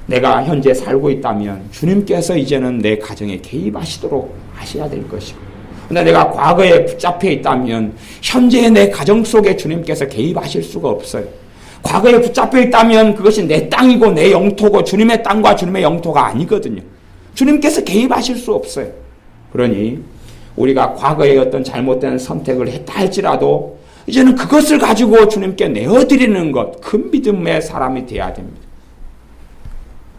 내가 현재 살고 있다면 주님께서 이제는 내 가정에 개입하시도록 하셔야 될 것이고, 근데 내가 과거에 붙잡혀 있다면 현재의 내 가정 속에 주님께서 개입하실 수가 없어요. 과거에 붙잡혀 있다면 그것이 내 땅이고 내 영토고 주님의 땅과 주님의 영토가 아니거든요. 주님께서 개입하실 수 없어요. 그러니 우리가 과거에 어떤 잘못된 선택을 했다 할지라도 이제는 그것을 가지고 주님께 내어드리는 것, 큰 믿음의 사람이 되어야 됩니다.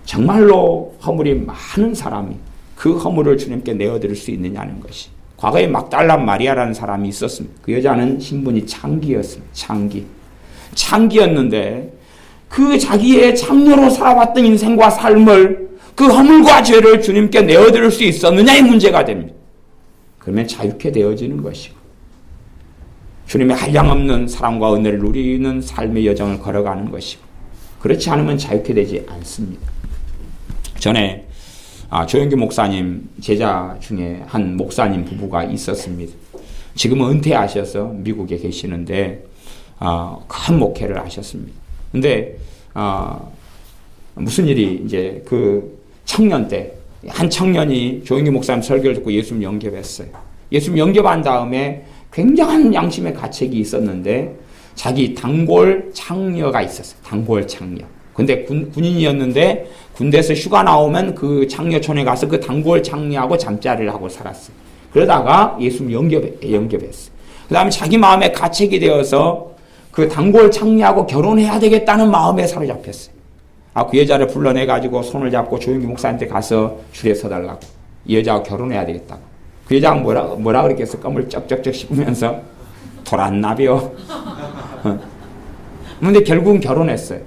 정말로 허물이 많은 사람이 그 허물을 주님께 내어드릴 수 있느냐는 것이. 과거에 막달라 마리아라는 사람이 있었습니다. 그 여자는 신분이 창기였습니다. 창기였는데 그 자기의 창녀로 살아왔던 인생과 삶을, 그 허물과 죄를 주님께 내어드릴 수 있었느냐의 문제가 됩니다. 그러면 자유케 되어지는 것이고 주님의 한량없는 사랑과 은혜를 누리는 삶의 여정을 걸어가는 것이고, 그렇지 않으면 자유케 되지 않습니다. 전에 조영규 목사님 제자 중에 한 목사님 부부가 있었습니다. 지금은 은퇴하셔서 미국에 계시는데 큰 목회를 하셨습니다. 근데 무슨 일이 이제 그 청년 때 한 청년이 조영규 목사님 설교를 듣고 예수님 영접했어요. 예수님 영접한 다음에 굉장한 양심의 가책이 있었는데 자기 단골 창녀가 있었어요. 단골 창녀. 근데 군인이었는데 군대에서 휴가 나오면 그 창녀촌에 가서 그 단골 창녀하고 잠자리를 하고 살았어요. 그러다가 예수님 영접했어요. 그 다음에 자기 마음에 가책이 되어서 그 단골 창녀하고 결혼해야 되겠다는 마음에 사로잡혔어요. 그 여자를 불러내가지고 손을 잡고 조영규 목사한테 가서 줄에 서달라고. 이 여자하고 결혼해야 되겠다고. 그 여자가 뭐라 그랬겠어? 껌을 쩍쩍쩍 씹으면서 돌았나벼. 근데 결국은 결혼했어요.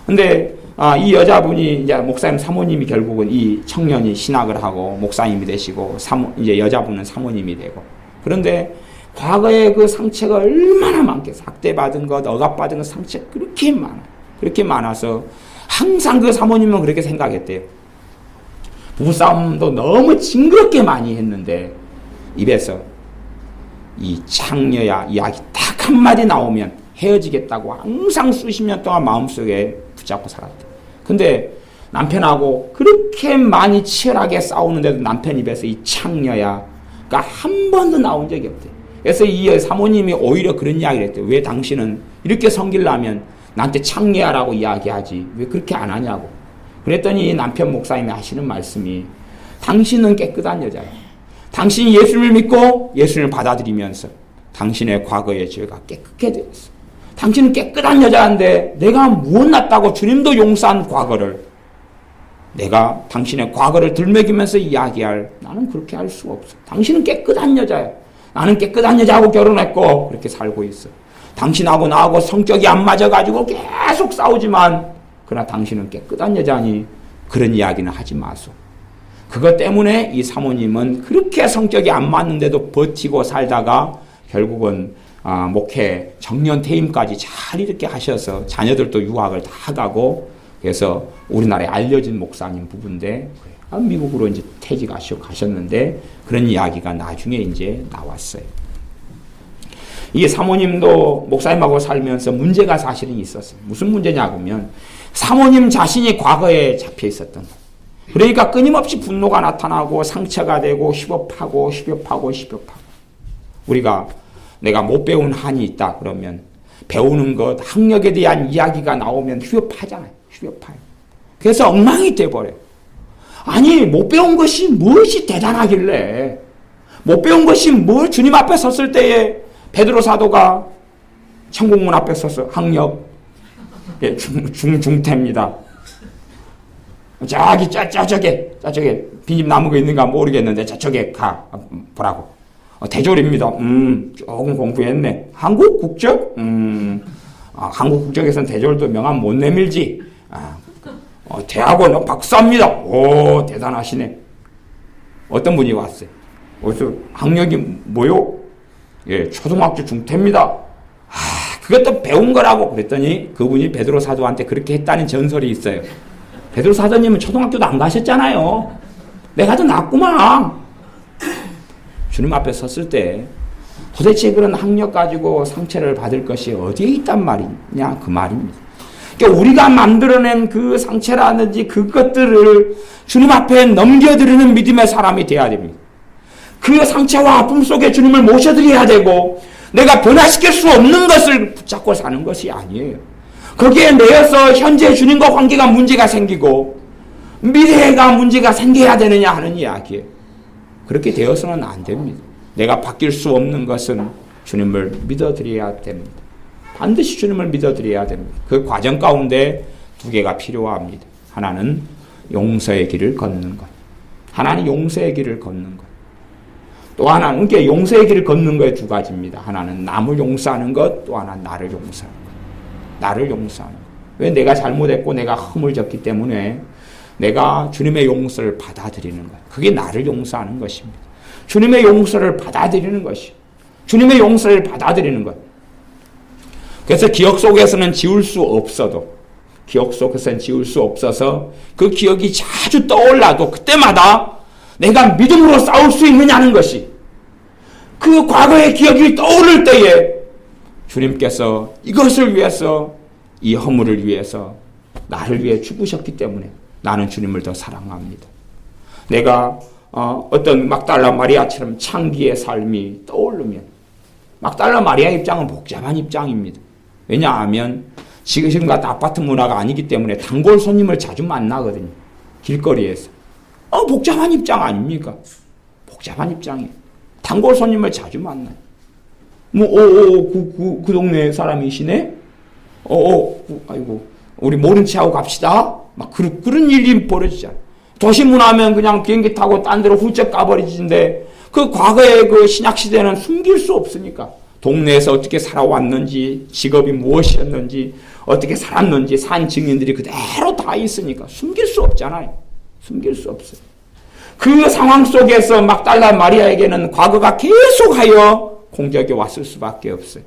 근데 이 여자분이 이제 목사님 사모님이 결국은 이 청년이 신학을 하고 목사님이 되시고 이제 여자분은 사모님이 되고. 그런데 과거에 그 상처가 얼마나 많겠어. 학대받은 것, 억압받은 것 상처가 그렇게 많아. 그렇게 많아서 항상 그 사모님은 그렇게 생각했대요. 부부싸움도 너무 징그럽게 많이 했는데 입에서 이 창녀야 이야기 딱 한마디 나오면 헤어지겠다고 항상 수십 년 동안 마음속에 붙잡고 살았대. 근데 남편하고 그렇게 많이 치열하게 싸우는데도 남편 입에서 이 창녀야가 한 번도 나온 적이 없대. 그래서 이 사모님이 오히려 그런 이야기를 했대. 왜 당신은 이렇게 섬기려면 나한테 창녀야라고 이야기하지 왜 그렇게 안 하냐고. 그랬더니 남편 목사님이 하시는 말씀이, 당신은 깨끗한 여자야. 당신이 예수를 믿고 예수를 받아들이면서 당신의 과거의 죄가 깨끗게 되었어. 당신은 깨끗한 여자인데 내가 무엇났다고 주님도 용서한 과거를 내가 당신의 과거를 들먹이면서 이야기할, 나는 그렇게 할 수가 없어. 당신은 깨끗한 여자야. 나는 깨끗한 여자하고 결혼했고 그렇게 살고 있어. 당신하고 나하고 성격이 안 맞아가지고 계속 싸우지만 그러나 당신은 깨끗한 여자니 그런 이야기는 하지 마소. 그것 때문에 이 사모님은 그렇게 성격이 안 맞는데도 버티고 살다가 결국은 목회 정년 퇴임까지 잘 이렇게 하셔서 자녀들도 유학을 다 가고 그래서 우리나라에 알려진 목사님 부부인데 미국으로 이제 가셨는데 그런 이야기가 나중에 이제 나왔어요. 이 사모님도 목사님하고 살면서 문제가 사실은 있었어요. 무슨 문제냐 그러면 사모님 자신이 과거에 잡혀 있었던 거예요. 그러니까 끊임없이 분노가 나타나고 상처가 되고 휘법하고 우리가 내가 못 배운 한이 있다 그러면 배우는 것, 학력에 대한 이야기가 나오면 휘법하잖아요. 휘법해요. 그래서 엉망이 돼버려요. 아니 못 배운 것이 무엇이 대단하길래 못 배운 것이 뭘 주님 앞에 섰을 때에 베드로 사도가 천국문 앞에 서서 학력 중태입니다. 저쪽에 빈집 남은 거 있는가 모르겠는데 저쪽에 가 보라고. 대졸입니다. 조금 공부했네. 한국 국적? 한국 국적에서는 대졸도 명함 못 내밀지. 대학원 박사입니다. 오 대단하시네. 어떤 분이 왔어요. 어디서 학력이 뭐요? 예, 초등학교 중퇴입니다. 그것도 배운 거라고 그랬더니 그분이 베드로 사도한테 그렇게 했다는 전설이 있어요. 베드로 사도님은 초등학교도 안 가셨잖아요. 내가 더 낫구만. 주님 앞에 섰을 때 도대체 그런 학력 가지고 상처를 받을 것이 어디에 있단 말이냐 그 말입니다. 그러니까 우리가 만들어낸 그 상처라든지 그것들을 주님 앞에 넘겨드리는 믿음의 사람이 돼야 됩니다. 그 상처와 아픔 속에 주님을 모셔드려야 되고 내가 변화시킬 수 없는 것을 붙잡고 사는 것이 아니에요. 거기에 매여서 현재 주님과 관계가 문제가 생기고 미래가 문제가 생겨야 되느냐 하는 이야기예요. 그렇게 되어서는 안 됩니다. 내가 바뀔 수 없는 것은 주님을 믿어드려야 됩니다. 반드시 주님을 믿어드려야 됩니다. 그 과정 가운데 두 개가 필요합니다. 하나는 용서의 길을 걷는 것. 하나는 용서의 길을 걷는 것. 또 하나는 그러니까 용서의 길을 걷는 거에 두 가지입니다. 하나는 남을 용서하는 것, 또 하나는 나를 용서하는 것. 나를 용서하는 것. 왜 내가 잘못했고 내가 흠을 졌기 때문에 내가 주님의 용서를 받아들이는 것. 그게 나를 용서하는 것입니다. 주님의 용서를 받아들이는 것이. 주님의 용서를 받아들이는 것. 그래서 기억 속에서는 지울 수 없어도 기억 속에서는 지울 수 없어서 그 기억이 자주 떠올라도 그때마다 내가 믿음으로 싸울 수 있느냐는 것이 그 과거의 기억이 떠오를 때에 주님께서 이것을 위해서 이 허물을 위해서 나를 위해 죽으셨기 때문에 나는 주님을 더 사랑합니다. 내가 어떤 막달라 마리아처럼 창기의 삶이 떠오르면 막달라 마리아 입장은 복잡한 입장입니다. 왜냐하면 지금 같은 아파트 문화가 아니기 때문에 단골 손님을 자주 만나거든요. 길거리에서. 복잡한 입장 아닙니까? 복잡한 입장이에요. 단골 손님을 자주 만나요. 그 동네 사람이시네? 아이고, 우리 모른 체하고 갑시다? 막 그런 일이 벌어지잖아요. 도시문 하면 그냥 비행기 타고 딴 데로 훌쩍 가버리지인데 그 과거의 그 신약시대는 숨길 수 없으니까. 동네에서 어떻게 살아왔는지, 직업이 무엇이었는지, 어떻게 살았는지 산 증인들이 그대로 다 있으니까 숨길 수 없잖아요. 숨길 수 없어요. 그 상황 속에서 막달라 마리아에게는 과거가 계속하여 공격이 왔을 수밖에 없어요.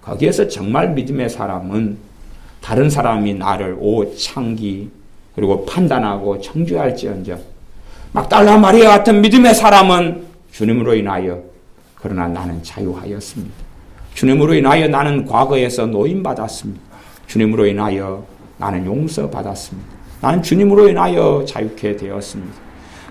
거기에서 정말 믿음의 사람은 다른 사람이 나를 창기 그리고 판단하고 정죄할지언정 막달라 마리아 같은 믿음의 사람은 주님으로 인하여 그러나 나는 자유하였습니다. 주님으로 인하여 나는 과거에서 노임받았습니다. 주님으로 인하여 나는 용서받았습니다. 나는 주님으로 인하여 자유케 되었습니다.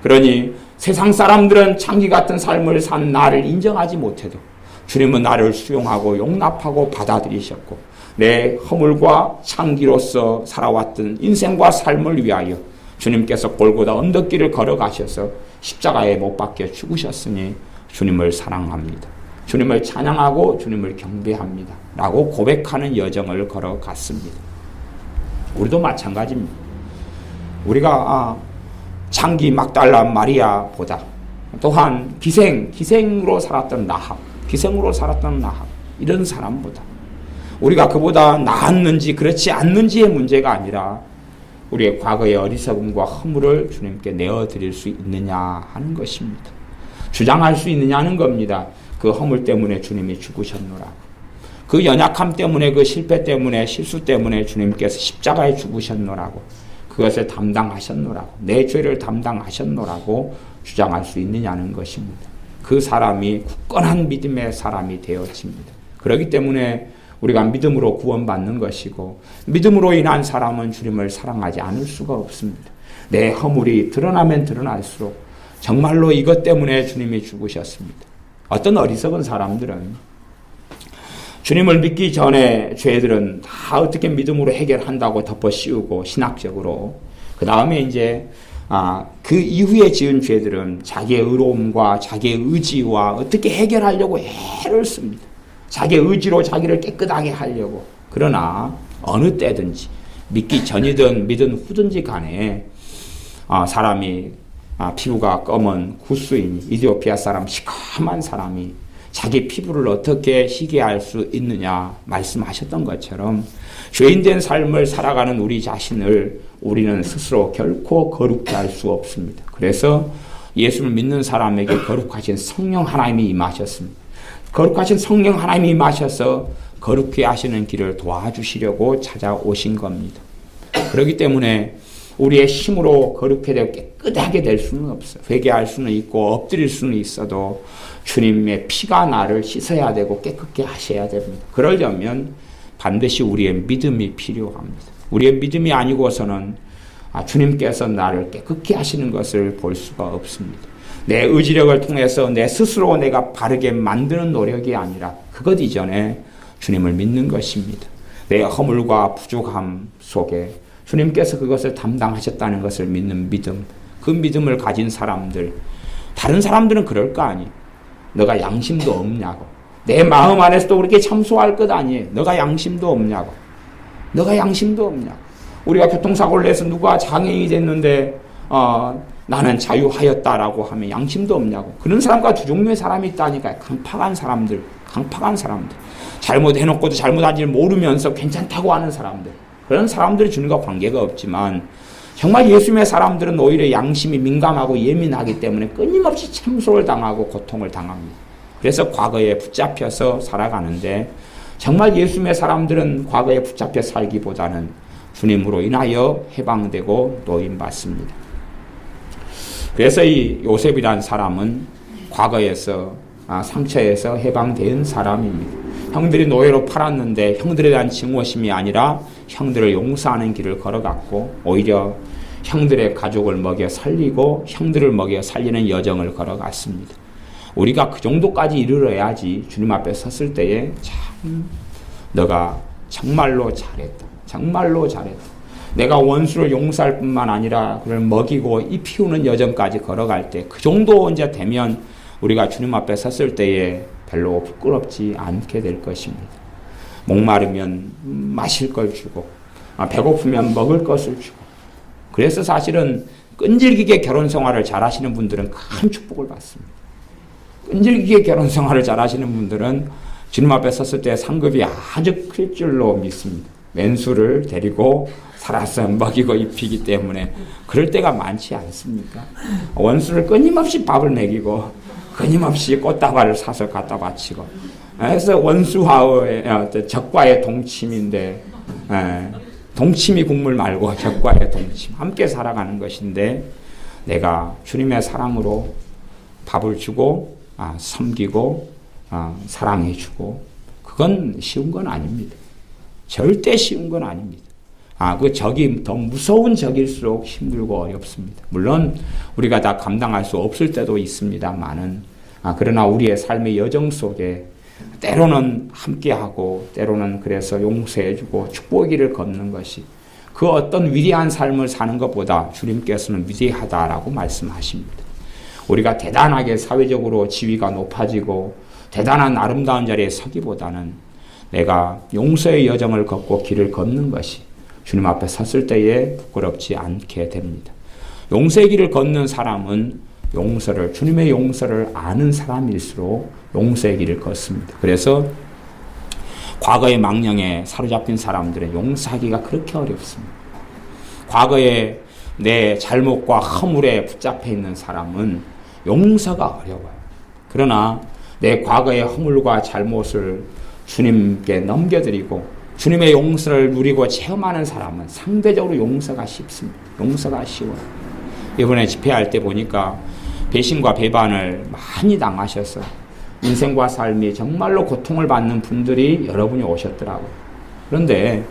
그러니 세상 사람들은 창기 같은 삶을 산 나를 인정하지 못해도 주님은 나를 수용하고 용납하고 받아들이셨고 내 허물과 창기로서 살아왔던 인생과 삶을 위하여 주님께서 골고다 언덕길을 걸어가셔서 십자가에 못 박혀 죽으셨으니 주님을 사랑합니다. 주님을 찬양하고 주님을 경배합니다. 라고 고백하는 여정을 걸어갔습니다. 우리도 마찬가지입니다. 우리가 장기 막달라 마리아보다 또한 기생으로 살았던 라합, 이런 사람보다 우리가 그보다 나았는지 그렇지 않는지의 문제가 아니라 우리의 과거의 어리석음과 허물을 주님께 내어드릴 수 있느냐 하는 것입니다. 주장할 수 있느냐는 겁니다. 그 허물 때문에 주님이 죽으셨노라. 그 연약함 때문에, 그 실패 때문에, 실수 때문에 주님께서 십자가에 죽으셨노라고, 그것을 담당하셨노라고, 내 죄를 담당하셨노라고 주장할 수 있느냐는 것입니다. 그 사람이 굳건한 믿음의 사람이 되어집니다. 그렇기 때문에 우리가 믿음으로 구원받는 것이고, 믿음으로 인한 사람은 주님을 사랑하지 않을 수가 없습니다. 내 허물이 드러나면 드러날수록 정말로 이것 때문에 주님이 죽으셨습니다. 어떤 어리석은 사람들은 주님을 믿기 전에 죄들은 다 어떻게 믿음으로 해결한다고 덮어씌우고 신학적으로, 그 다음에 이제 그 이후에 지은 죄들은 자기의 의로움과 자기의 의지와 어떻게 해결하려고 애를 씁니다. 자기의 의지로 자기를 깨끗하게 하려고. 그러나 어느 때든지 믿기 전이든 믿은 후든지 간에 사람이 피부가 검은 구스인 이디오피아 사람, 시커먼 사람이 자기 피부를 어떻게 희게 할 수 있느냐 말씀하셨던 것처럼 죄인된 삶을 살아가는 우리 자신을 우리는 스스로 결코 거룩히 할 수 없습니다. 그래서 예수를 믿는 사람에게 거룩하신 성령 하나님이 임하셨습니다. 거룩하신 성령 하나님이 임하셔서 거룩히 하시는 길을 도와주시려고 찾아오신 겁니다. 그렇기 때문에 우리의 힘으로 거룩하게 되고 깨끗하게 될 수는 없어요. 회개할 수는 있고 엎드릴 수는 있어도 주님의 피가 나를 씻어야 되고 깨끗게 하셔야 됩니다. 그러려면 반드시 우리의 믿음이 필요합니다. 우리의 믿음이 아니고서는 주님께서 나를 깨끗게 하시는 것을 볼 수가 없습니다. 내 의지력을 통해서 내 스스로 내가 바르게 만드는 노력이 아니라 그것 이전에 주님을 믿는 것입니다. 내 허물과 부족함 속에 주님께서 그것을 담당하셨다는 것을 믿는 믿음, 그 믿음을 가진 사람들, 다른 사람들은 그럴 거 아니에요. 너가 양심도 없냐고. 내 마음 안에서도 그렇게 참소할 것 아니에요. 너가 양심도 없냐고. 우리가 교통사고를 내서 누가 장애인이 됐는데 나는 자유하였다라고 하면 양심도 없냐고. 그런 사람과 두 종류의 사람이 있다니까요. 강팍한 사람들. 잘못해놓고도 잘못한지를 모르면서 괜찮다고 하는 사람들. 그런 사람들이 주님과 관계가 없지만 정말 예수님의 사람들은 오히려 양심이 민감하고 예민하기 때문에 끊임없이 참소를 당하고 고통을 당합니다. 그래서 과거에 붙잡혀서 살아가는데 정말 예수님의 사람들은 과거에 붙잡혀 살기보다는 주님으로 인하여 해방되고 노임받습니다. 그래서 이 요셉이라는 사람은 과거에서 상처에서 해방된 사람입니다. 형들이 노예로 팔았는데 형들에 대한 증오심이 아니라 형들을 용서하는 길을 걸어갔고 오히려 형들의 가족을 먹여 살리고 형들을 먹여 살리는 여정을 걸어갔습니다. 우리가 그 정도까지 이르러야지 주님 앞에 섰을 때에 참 너가 정말로 잘했다. 내가 원수를 용서할 뿐만 아니라 그를 먹이고 입히우는 여정까지 걸어갈 때 그 정도 이제 되면 우리가 주님 앞에 섰을 때에 별로 부끄럽지 않게 될 것입니다. 목마르면 마실 걸 주고 배고프면 먹을 것을 주고, 그래서 사실은 끈질기게 결혼 생활을 잘하시는 분들은 큰 축복을 받습니다. 끈질기게 결혼 생활을 잘하시는 분들은 주님 앞에 섰을 때 상급이 아주 클 줄로 믿습니다. 왼수를 데리고 살아서 먹이고 입히기 때문에 그럴 때가 많지 않습니까? 원수를 끊임없이 밥을 먹이고 끊임없이 꽃다발을 사서 갖다 바치고, 그래서 원수와의 적과의 동침인데, 동침이 국물 말고 적과의 동침, 함께 살아가는 것인데 내가 주님의 사랑으로 밥을 주고 섬기고 사랑해주고, 그건 쉬운 건 아닙니다. 절대 쉬운 건 아닙니다. 그 적이 더 무서운 적일수록 힘들고 어렵습니다. 물론 우리가 다 감당할 수 없을 때도 있습니다만은, 그러나 우리의 삶의 여정 속에 때로는 함께하고 때로는 그래서 용서해주고 축복의 길을 걷는 것이 그 어떤 위대한 삶을 사는 것보다 주님께서는 위대하다라고 말씀하십니다. 우리가 대단하게 사회적으로 지위가 높아지고 대단한 아름다운 자리에 서기보다는 내가 용서의 여정을 걷고 길을 걷는 것이 주님 앞에 섰을 때에 부끄럽지 않게 됩니다. 용서의 길을 걷는 사람은 주님의 용서를 아는 사람일수록 용서의 길을 걷습니다. 그래서 과거의 망령에 사로잡힌 사람들은 용서하기가 그렇게 어렵습니다. 과거에 내 잘못과 허물에 붙잡혀 있는 사람은 용서가 어려워요. 그러나 내 과거의 허물과 잘못을 주님께 넘겨드리고 주님의 용서를 누리고 체험하는 사람은 상대적으로 용서가 쉽습니다. 용서가 쉬워요. 이번에 집회할 때 보니까 배신과 배반을 많이 당하셔서 인생과 삶이 정말로 고통을 받는 분들이 여러분이 오셨더라고요. 그런데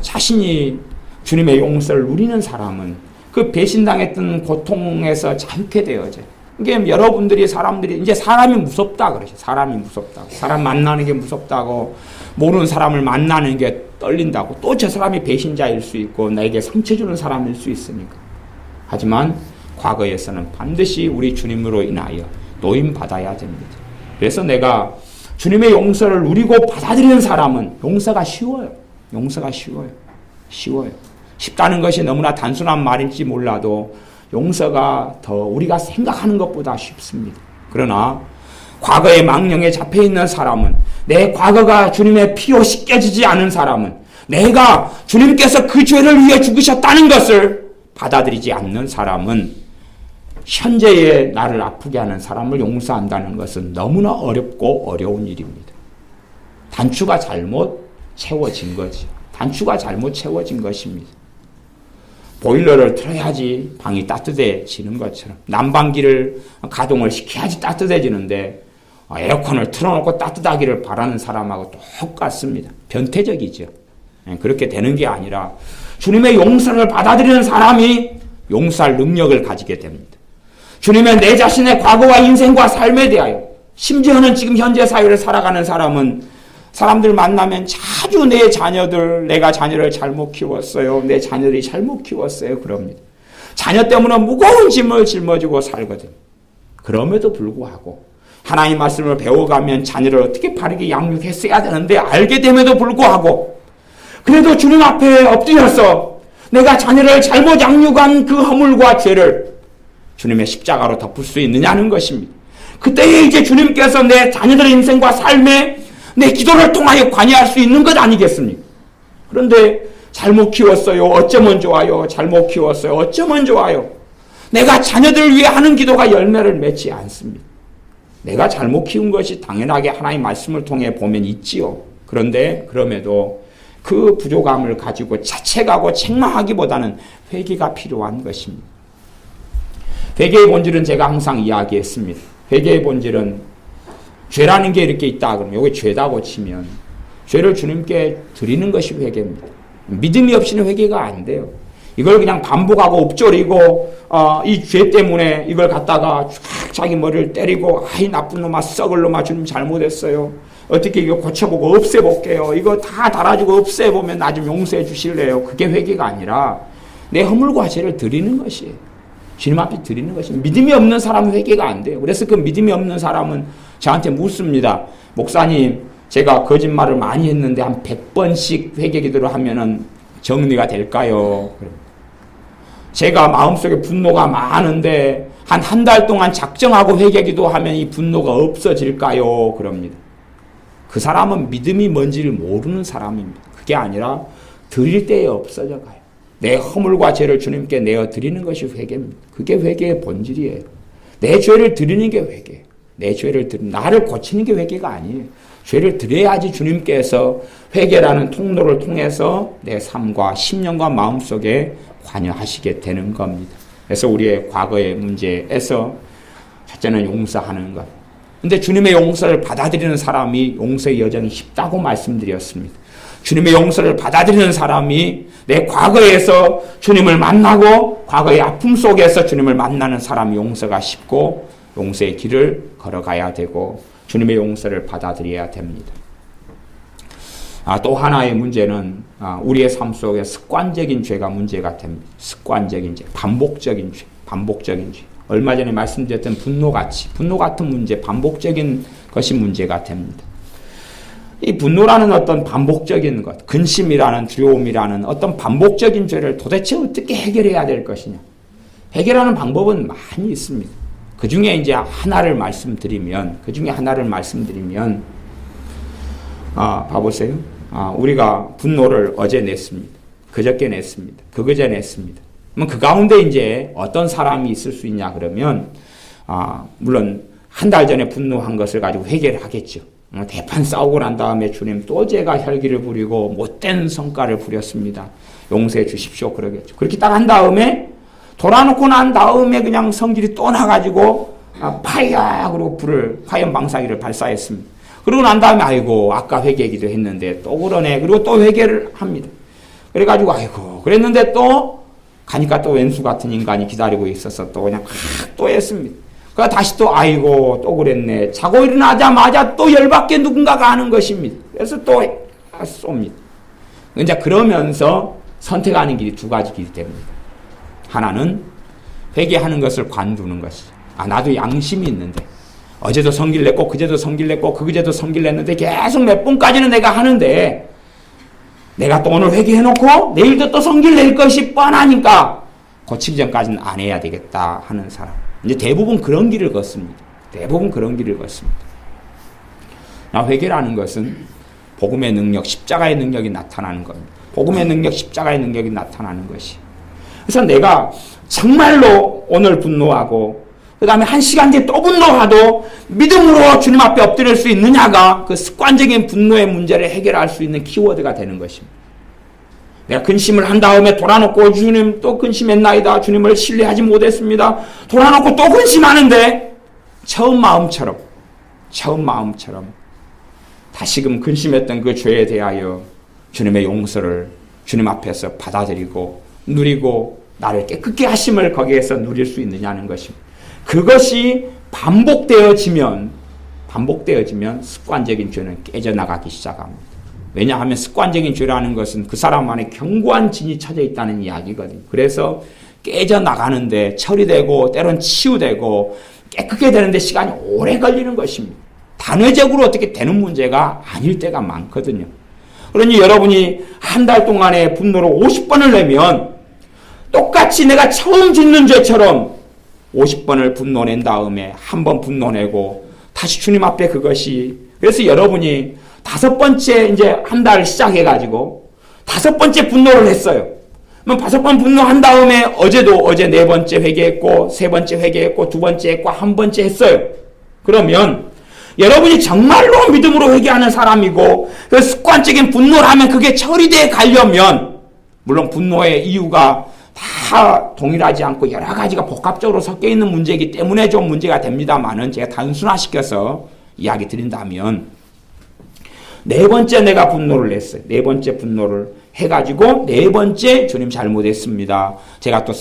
자신이 주님의 용서를 누리는 사람은 그 배신당했던 고통에서 자유케 되어져요. 이게 여러분들이 이제 사람이 무섭다 그러죠. 사람이 무섭다고. 사람 만나는 게 무섭다고. 모르는 사람을 만나는 게 떨린다고. 또 저 사람이 배신자일 수 있고 나에게 상처 주는 사람일 수 있으니까. 하지만 과거에서는 반드시 우리 주님으로 인하여 노임받아야 됩니다. 그래서 내가 주님의 용서를 누리고 받아들이는 사람은 용서가 쉬워요. 용서가 쉬워요. 쉽다는 것이 너무나 단순한 말인지 몰라도 용서가 더 우리가 생각하는 것보다 쉽습니다. 그러나 과거의 망령에 잡혀있는 사람은, 내 과거가 주님의 피로 씻겨지지 않은 사람은, 내가 주님께서 그 죄를 위해 죽으셨다는 것을 받아들이지 않는 사람은, 현재의 나를 아프게 하는 사람을 용서한다는 것은 너무나 어렵고 어려운 일입니다. 단추가 잘못 채워진 거지. 단추가 잘못 채워진 것입니다. 보일러를 틀어야지 방이 따뜻해지는 것처럼, 난방기를 가동을 시켜야지 따뜻해지는데 에어컨을 틀어놓고 따뜻하기를 바라는 사람하고 똑같습니다. 변태적이죠. 그렇게 되는 게 아니라 주님의 용서를 받아들이는 사람이 용서할 능력을 가지게 됩니다. 주님의 내 자신의 과거와 인생과 삶에 대하여, 심지어는 지금 현재 사회를 살아가는 사람은 사람들 만나면 자주 내가 자녀를 잘못 키웠어요. 내 자녀들이 잘못 키웠어요. 그럽니다. 자녀 때문에 무거운 짐을 짊어지고 살거든요. 그럼에도 불구하고 하나님 말씀을 배워가면 자녀를 어떻게 바르게 양육했어야 되는데 알게 됨에도 불구하고 그래도 주님 앞에 엎드려서 내가 자녀를 잘못 양육한 그 허물과 죄를 주님의 십자가로 덮을 수 있느냐는 것입니다. 그때에 이제 주님께서 내 자녀들의 인생과 삶에 내 기도를 통하여 관여할 수 있는 것 아니겠습니까? 그런데 잘못 키웠어요. 어쩌면 좋아요. 잘못 키웠어요. 어쩌면 좋아요. 내가 자녀들을 위해 하는 기도가 열매를 맺지 않습니다. 내가 잘못 키운 것이 당연하게 하나님 말씀을 통해 보면 있지요. 그런데 그럼에도 그 부족함을 가지고 자책하고 책망하기보다는 회개가 필요한 것입니다. 회개의 본질은 제가 항상 이야기했습니다. 회개의 본질은 죄라는 게 이렇게 있다 그러면 여기 죄다고 치면 죄를 주님께 드리는 것이 회개입니다. 믿음이 없이는 회개가 안 돼요. 이걸 그냥 반복하고 엎조리고 이 죄 때문에 이걸 갖다가 쫙 자기 머리를 때리고 이 나쁜 놈아 썩을 놈아 주님 잘못했어요. 어떻게 이거 고쳐보고 없애볼게요. 이거 다 달아주고 없애보면 나 좀 용서해 주실래요. 그게 회개가 아니라 내 허물과 죄를 드리는 것이에요. 주님 앞에 드리는 것입니다. 믿음이 없는 사람은 회개가 안 돼요. 그래서 그 믿음이 없는 사람은 저한테 묻습니다. 목사님, 제가 거짓말을 많이 했는데 한 100번씩 회개 기도를 하면은 정리가 될까요? 제가 마음속에 분노가 많은데 한 달 동안 작정하고 회개 기도하면 이 분노가 없어질까요? 그럽니다. 그 사람은 믿음이 뭔지를 모르는 사람입니다. 그게 아니라 드릴 때에 없어져 가요. 내 허물과 죄를 주님께 내어 드리는 것이 회개입니다. 그게 회개의 본질이에요. 내 죄를 드리는 게 회개예요. 내 죄를 나를 고치는 게 회개가 아니에요. 죄를 드려야지 주님께서 회개라는 통로를 통해서 내 삶과 심령과 마음속에 관여하시게 되는 겁니다. 그래서 우리의 과거의 문제에서 첫째는 용서하는 것. 근데 주님의 용서를 받아들이는 사람이 용서의 여정이 쉽다고 말씀드렸습니다. 주님의 용서를 받아들이는 사람이 내 과거에서 주님을 만나고 과거의 아픔 속에서 주님을 만나는 사람이 용서가 쉽고 용서의 길을 걸어가야 되고 주님의 용서를 받아들여야 됩니다. 또 하나의 문제는 우리의 삶 속에 습관적인 죄가 문제가 됩니다. 습관적인 죄, 반복적인 죄. 얼마 전에 말씀드렸던 분노 같은 문제, 반복적인 것이 문제가 됩니다. 이 분노라는 어떤 반복적인 것, 근심이라는 두려움이라는 어떤 반복적인 죄를 도대체 어떻게 해결해야 될 것이냐. 해결하는 방법은 많이 있습니다. 그 중에 이제 하나를 말씀드리면, 봐보세요. 우리가 분노를 어제 냈습니다. 그저께 냈습니다. 그거제 냈습니다. 그럼 그 가운데 이제 어떤 사람이 있을 수 있냐 그러면, 물론 한 달 전에 분노한 것을 가지고 회개를 하겠죠. 대판 싸우고 난 다음에 주님 또 제가 혈기를 부리고 못된 성과를 부렸습니다. 용서해 주십시오. 그러겠죠. 그렇게 딱 한 다음에 돌아놓고 난 다음에 그냥 성질이 또 나가지고 파이어 그리고 화염 방사기를 발사했습니다. 그러고 난 다음에 아이고 아까 회개기도 했는데 또 그러네. 그리고 또 회개를 합니다. 그래가지고 아이고 그랬는데 또 가니까 또 왼수 같은 인간이 기다리고 있어서 또 그냥 또 했습니다. 그러니까 다시 또 아이고 또 그랬네. 자고 일어나자마자 또 열받게 누군가가 하는 것입니다. 그래서 또 쏩니다. 이제 그러면서 선택하는 길이 두 가지 길이 됩니다. 하나는 회개하는 것을 관두는 것이죠. 나도 양심이 있는데 어제도 성질 냈고 그제도 성질 냈고 그제도 성질 냈는데 계속 몇 번까지는 내가 하는데 내가 또 오늘 회개해놓고 내일도 또 성질 낼 것이 뻔하니까 고치기 전까지는 안 해야 되겠다 하는 사람. 이제 대부분 그런 길을 걷습니다. 회개라는 것은 복음의 능력, 십자가의 능력이 나타나는 겁니다. 복음의 능력, 십자가의 능력이 나타나는 것이. 그래서 내가 정말로 오늘 분노하고 그 다음에 한 시간 뒤에 또 분노하도 믿음으로 주님 앞에 엎드릴 수 있느냐가 그 습관적인 분노의 문제를 해결할 수 있는 키워드가 되는 것입니다. 내가 근심을 한 다음에 돌아놓고 주님 또 근심했나이다. 주님을 신뢰하지 못했습니다. 돌아놓고 또 근심하는데 처음 마음처럼 다시금 근심했던 그 죄에 대하여 주님의 용서를 주님 앞에서 받아들이고 누리고 나를 깨끗게 하심을 거기에서 누릴 수 있느냐는 것입니다. 그것이 반복되어지면 습관적인 죄는 깨져나가기 시작합니다. 왜냐하면 습관적인 죄라는 것은 그 사람 안에 견고한 진이 쳐져 있다는 이야기거든요. 그래서 깨져나가는데 처리되고 때론 치유되고 깨끗게 되는데 시간이 오래 걸리는 것입니다. 단회적으로 어떻게 되는 문제가 아닐 때가 많거든요. 그러니 여러분이 한 달 동안에 분노를 50번을 내면 똑같이 내가 처음 짓는 죄처럼 50번을 분노낸 다음에 한 번 분노내고 다시 주님 앞에 그것이 그래서 여러분이 5번째 이제 한 달 시작해가지고 5번째 분노를 했어요. 그럼 5번 분노한 다음에 어제 4번째 회개했고 3번째 회개했고 2번째 했고 1번째 했어요. 그러면 여러분이 정말로 믿음으로 회개하는 사람이고 그 습관적인 분노를 하면 그게 처리되어 가려면 물론 분노의 이유가 다 동일하지 않고 여러 가지가 복합적으로 섞여 있는 문제이기 때문에 좀 문제가 됩니다만은 제가 단순화시켜서 이야기 드린다면 4번째 내가 분노를 냈어요. 4번째 분노를 해가지고 4번째 주님 잘못했습니다. 제가 또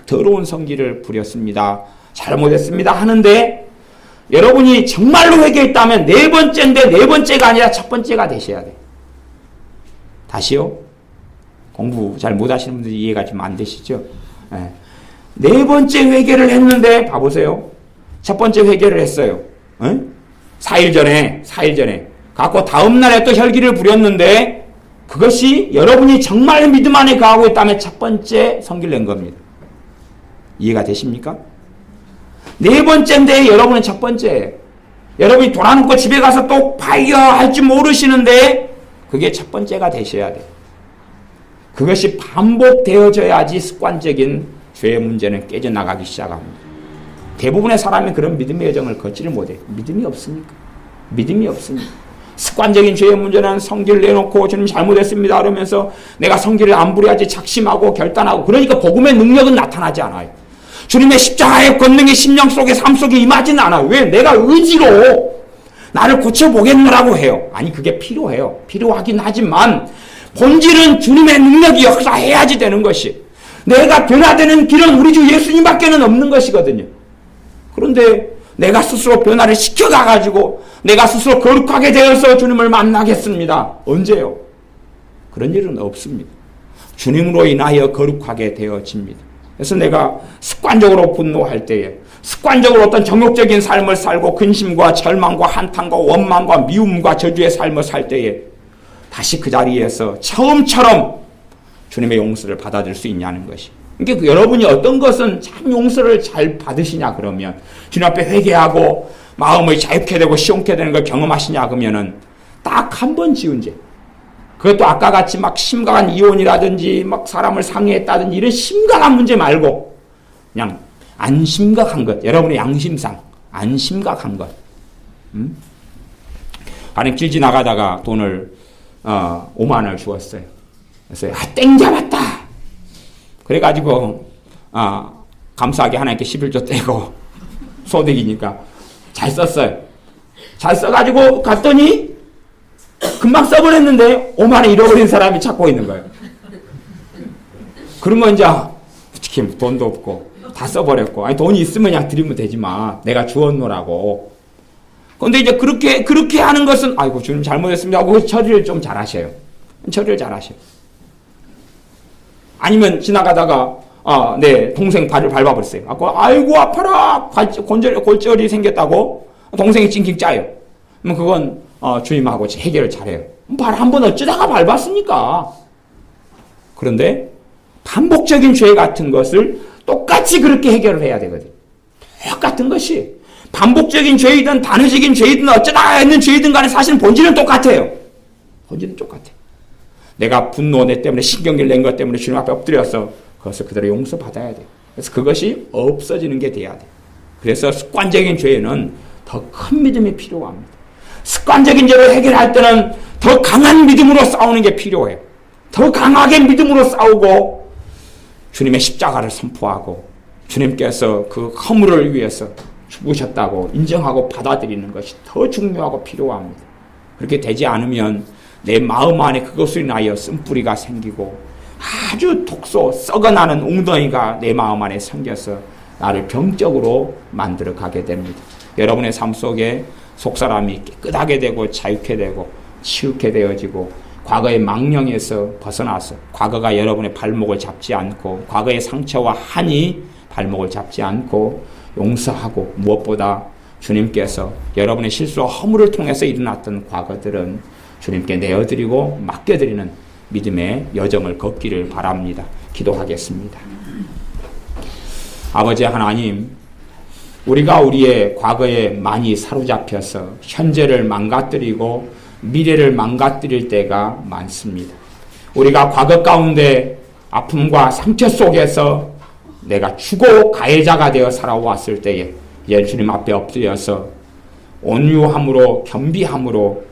더러운 성기를 부렸습니다. 잘못했습니다 하는데 여러분이 정말로 회개했다면 4번째인데 4번째가 아니라 첫 번째가 되셔야 돼요. 다시요? 공부 잘 못하시는 분들이 이해가 좀 안 되시죠? 네. 4번째 회개를 했는데 봐보세요. 첫 번째 회개를 했어요. 4일 전에 갖고 다음날에 또 혈기를 부렸는데 그것이 여러분이 정말 믿음 안에 거하고 있다면 첫 번째 성기를 낸 겁니다. 이해가 되십니까? 4번째인데 여러분은 첫 번째예요. 여러분이 돌아놓고 집에 가서 또 파이어 할지 모르시는데 그게 첫 번째가 되셔야 돼요. 그것이 반복되어져야지 습관적인 죄의 문제는 깨져나가기 시작합니다. 대부분의 사람이 그런 믿음의 여정을 걷지를 못해요. 믿음이 없습니까? 습관적인 죄의 문제는 성기를 내놓고 주님 잘못했습니다 그러면서 내가 성기를 안 부려야지 작심하고 결단하고 그러니까 복음의 능력은 나타나지 않아요. 주님의 십자가의 권능이 심령 속에 삶 속에 임하지는 않아요. 왜? 내가 의지로 나를 고쳐보겠노라고 해요. 아니 그게 필요해요. 필요하긴 하지만 본질은 주님의 능력이 역사해야지 되는 것이 내가 변화되는 길은 우리 주 예수님밖에는 없는 것이거든요. 그런데 내가 스스로 변화를 시켜가가지고 내가 스스로 거룩하게 되어서 주님을 만나겠습니다. 언제요? 그런 일은 없습니다. 주님으로 인하여 거룩하게 되어집니다. 그래서 내가 습관적으로 분노할 때에 습관적으로 어떤 정욕적인 삶을 살고 근심과 절망과 한탄과 원망과 미움과 저주의 삶을 살 때에 다시 그 자리에서 처음처럼 주님의 용서를 받아들일 수 있냐는 것이. 그러니까 여러분이 어떤 것은 참 용서를 잘 받으시냐 그러면, 주님 앞에 회개하고 마음을 자유케 되고 시원케 되는 걸 경험하시냐 그러면은 딱 한 번 지은 죄. 그것도 아까 같이 막 심각한 이혼이라든지 막 사람을 상해했다든지 이런 심각한 문제 말고 그냥 안 심각한 것, 여러분의 양심상 안 심각한 것. 아니 길 지나가다가 돈을 5만 원을 주었어요. 그래서 땡 잡았다. 그래가지고 감사하게 하나님께 11조 떼고 소득이니까 잘 썼어요. 잘 써가지고 갔더니 금방 써버렸는데 5만 원 잃어버린 사람이 찾고 있는 거예요. 그러면 이제 솔직히 돈도 없고 다 써버렸고, 아니 돈이 있으면 그냥 드리면 되지만 내가 주었노라고. 그런데 이제 그렇게 하는 것은 아이고 주님 잘못했습니다 하고 처리를 좀 잘하셔요. 처리를 잘하셔요. 아니면 지나가다가 내 동생 발을 밟아버렸어요. 아이고 아파라, 골절이 생겼다고 동생이 찡찡 짜요. 그럼 그건 주님하고 해결을 잘해요. 발 한 번 어쩌다가 밟았으니까. 그런데 반복적인 죄 같은 것을 똑같이 그렇게 해결을 해야 되거든. 똑같은 것이 반복적인 죄이든 단회적인 죄이든 어쩌다가 했는 죄이든 간에 사실은 본질은 똑같아요. 본질은 똑같아요. 내가 분노 내 때문에 신경질 낸 것 때문에 주님 앞에 엎드려서 그것을 그대로 용서받아야 돼. 그래서 그것이 없어지는 게 돼야 돼. 그래서 습관적인 죄에는 더 큰 믿음이 필요합니다. 습관적인 죄를 해결할 때는 더 강한 믿음으로 싸우는 게 필요해요. 더 강하게 믿음으로 싸우고 주님의 십자가를 선포하고 주님께서 그 허물을 위해서 죽으셨다고 인정하고 받아들이는 것이 더 중요하고 필요합니다. 그렇게 되지 않으면 내 마음 안에 그것으로 인하여 쓴뿌리가 생기고 아주 독소 썩어나는 웅덩이가 내 마음 안에 생겨서 나를 병적으로 만들어 가게 됩니다. 여러분의 삶 속에 속사람이 깨끗하게 되고 자유케 되고 치유케 되어지고 과거의 망령에서 벗어나서 과거가 여러분의 발목을 잡지 않고 과거의 상처와 한이 발목을 잡지 않고 용서하고 무엇보다 주님께서 여러분의 실수와 허물을 통해서 일어났던 과거들은 주님께 내어드리고 맡겨드리는 믿음의 여정을 걷기를 바랍니다. 기도하겠습니다. 아버지 하나님, 우리가 우리의 과거에 많이 사로잡혀서 현재를 망가뜨리고 미래를 망가뜨릴 때가 많습니다. 우리가 과거 가운데 아픔과 상처 속에서 내가 죽어 가해자가 되어 살아왔을 때에 이제 주님 앞에 엎드려서 온유함으로 겸비함으로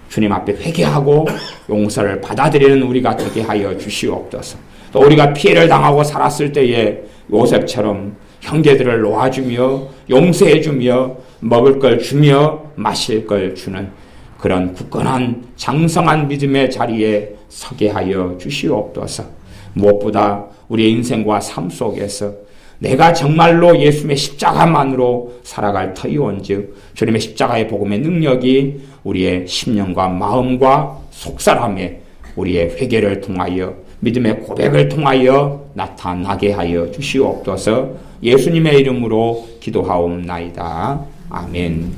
주님 앞에 회개하고 용서를 받아들이는 우리가 되게 하여 주시옵소서. 또 우리가 피해를 당하고 살았을 때에 요셉처럼 형제들을 놓아주며 용서해주며 먹을 걸 주며 마실 걸 주는 그런 굳건한 장성한 믿음의 자리에 서게 하여 주시옵소서. 무엇보다 우리의 인생과 삶 속에서 내가 정말로 예수님의 십자가만으로 살아갈 터이온즉 주님의 십자가의 복음의 능력이 우리의 심령과 마음과 속사람에 우리의 회개를 통하여 믿음의 고백을 통하여 나타나게 하여 주시옵소서. 예수님의 이름으로 기도하옵나이다. 아멘.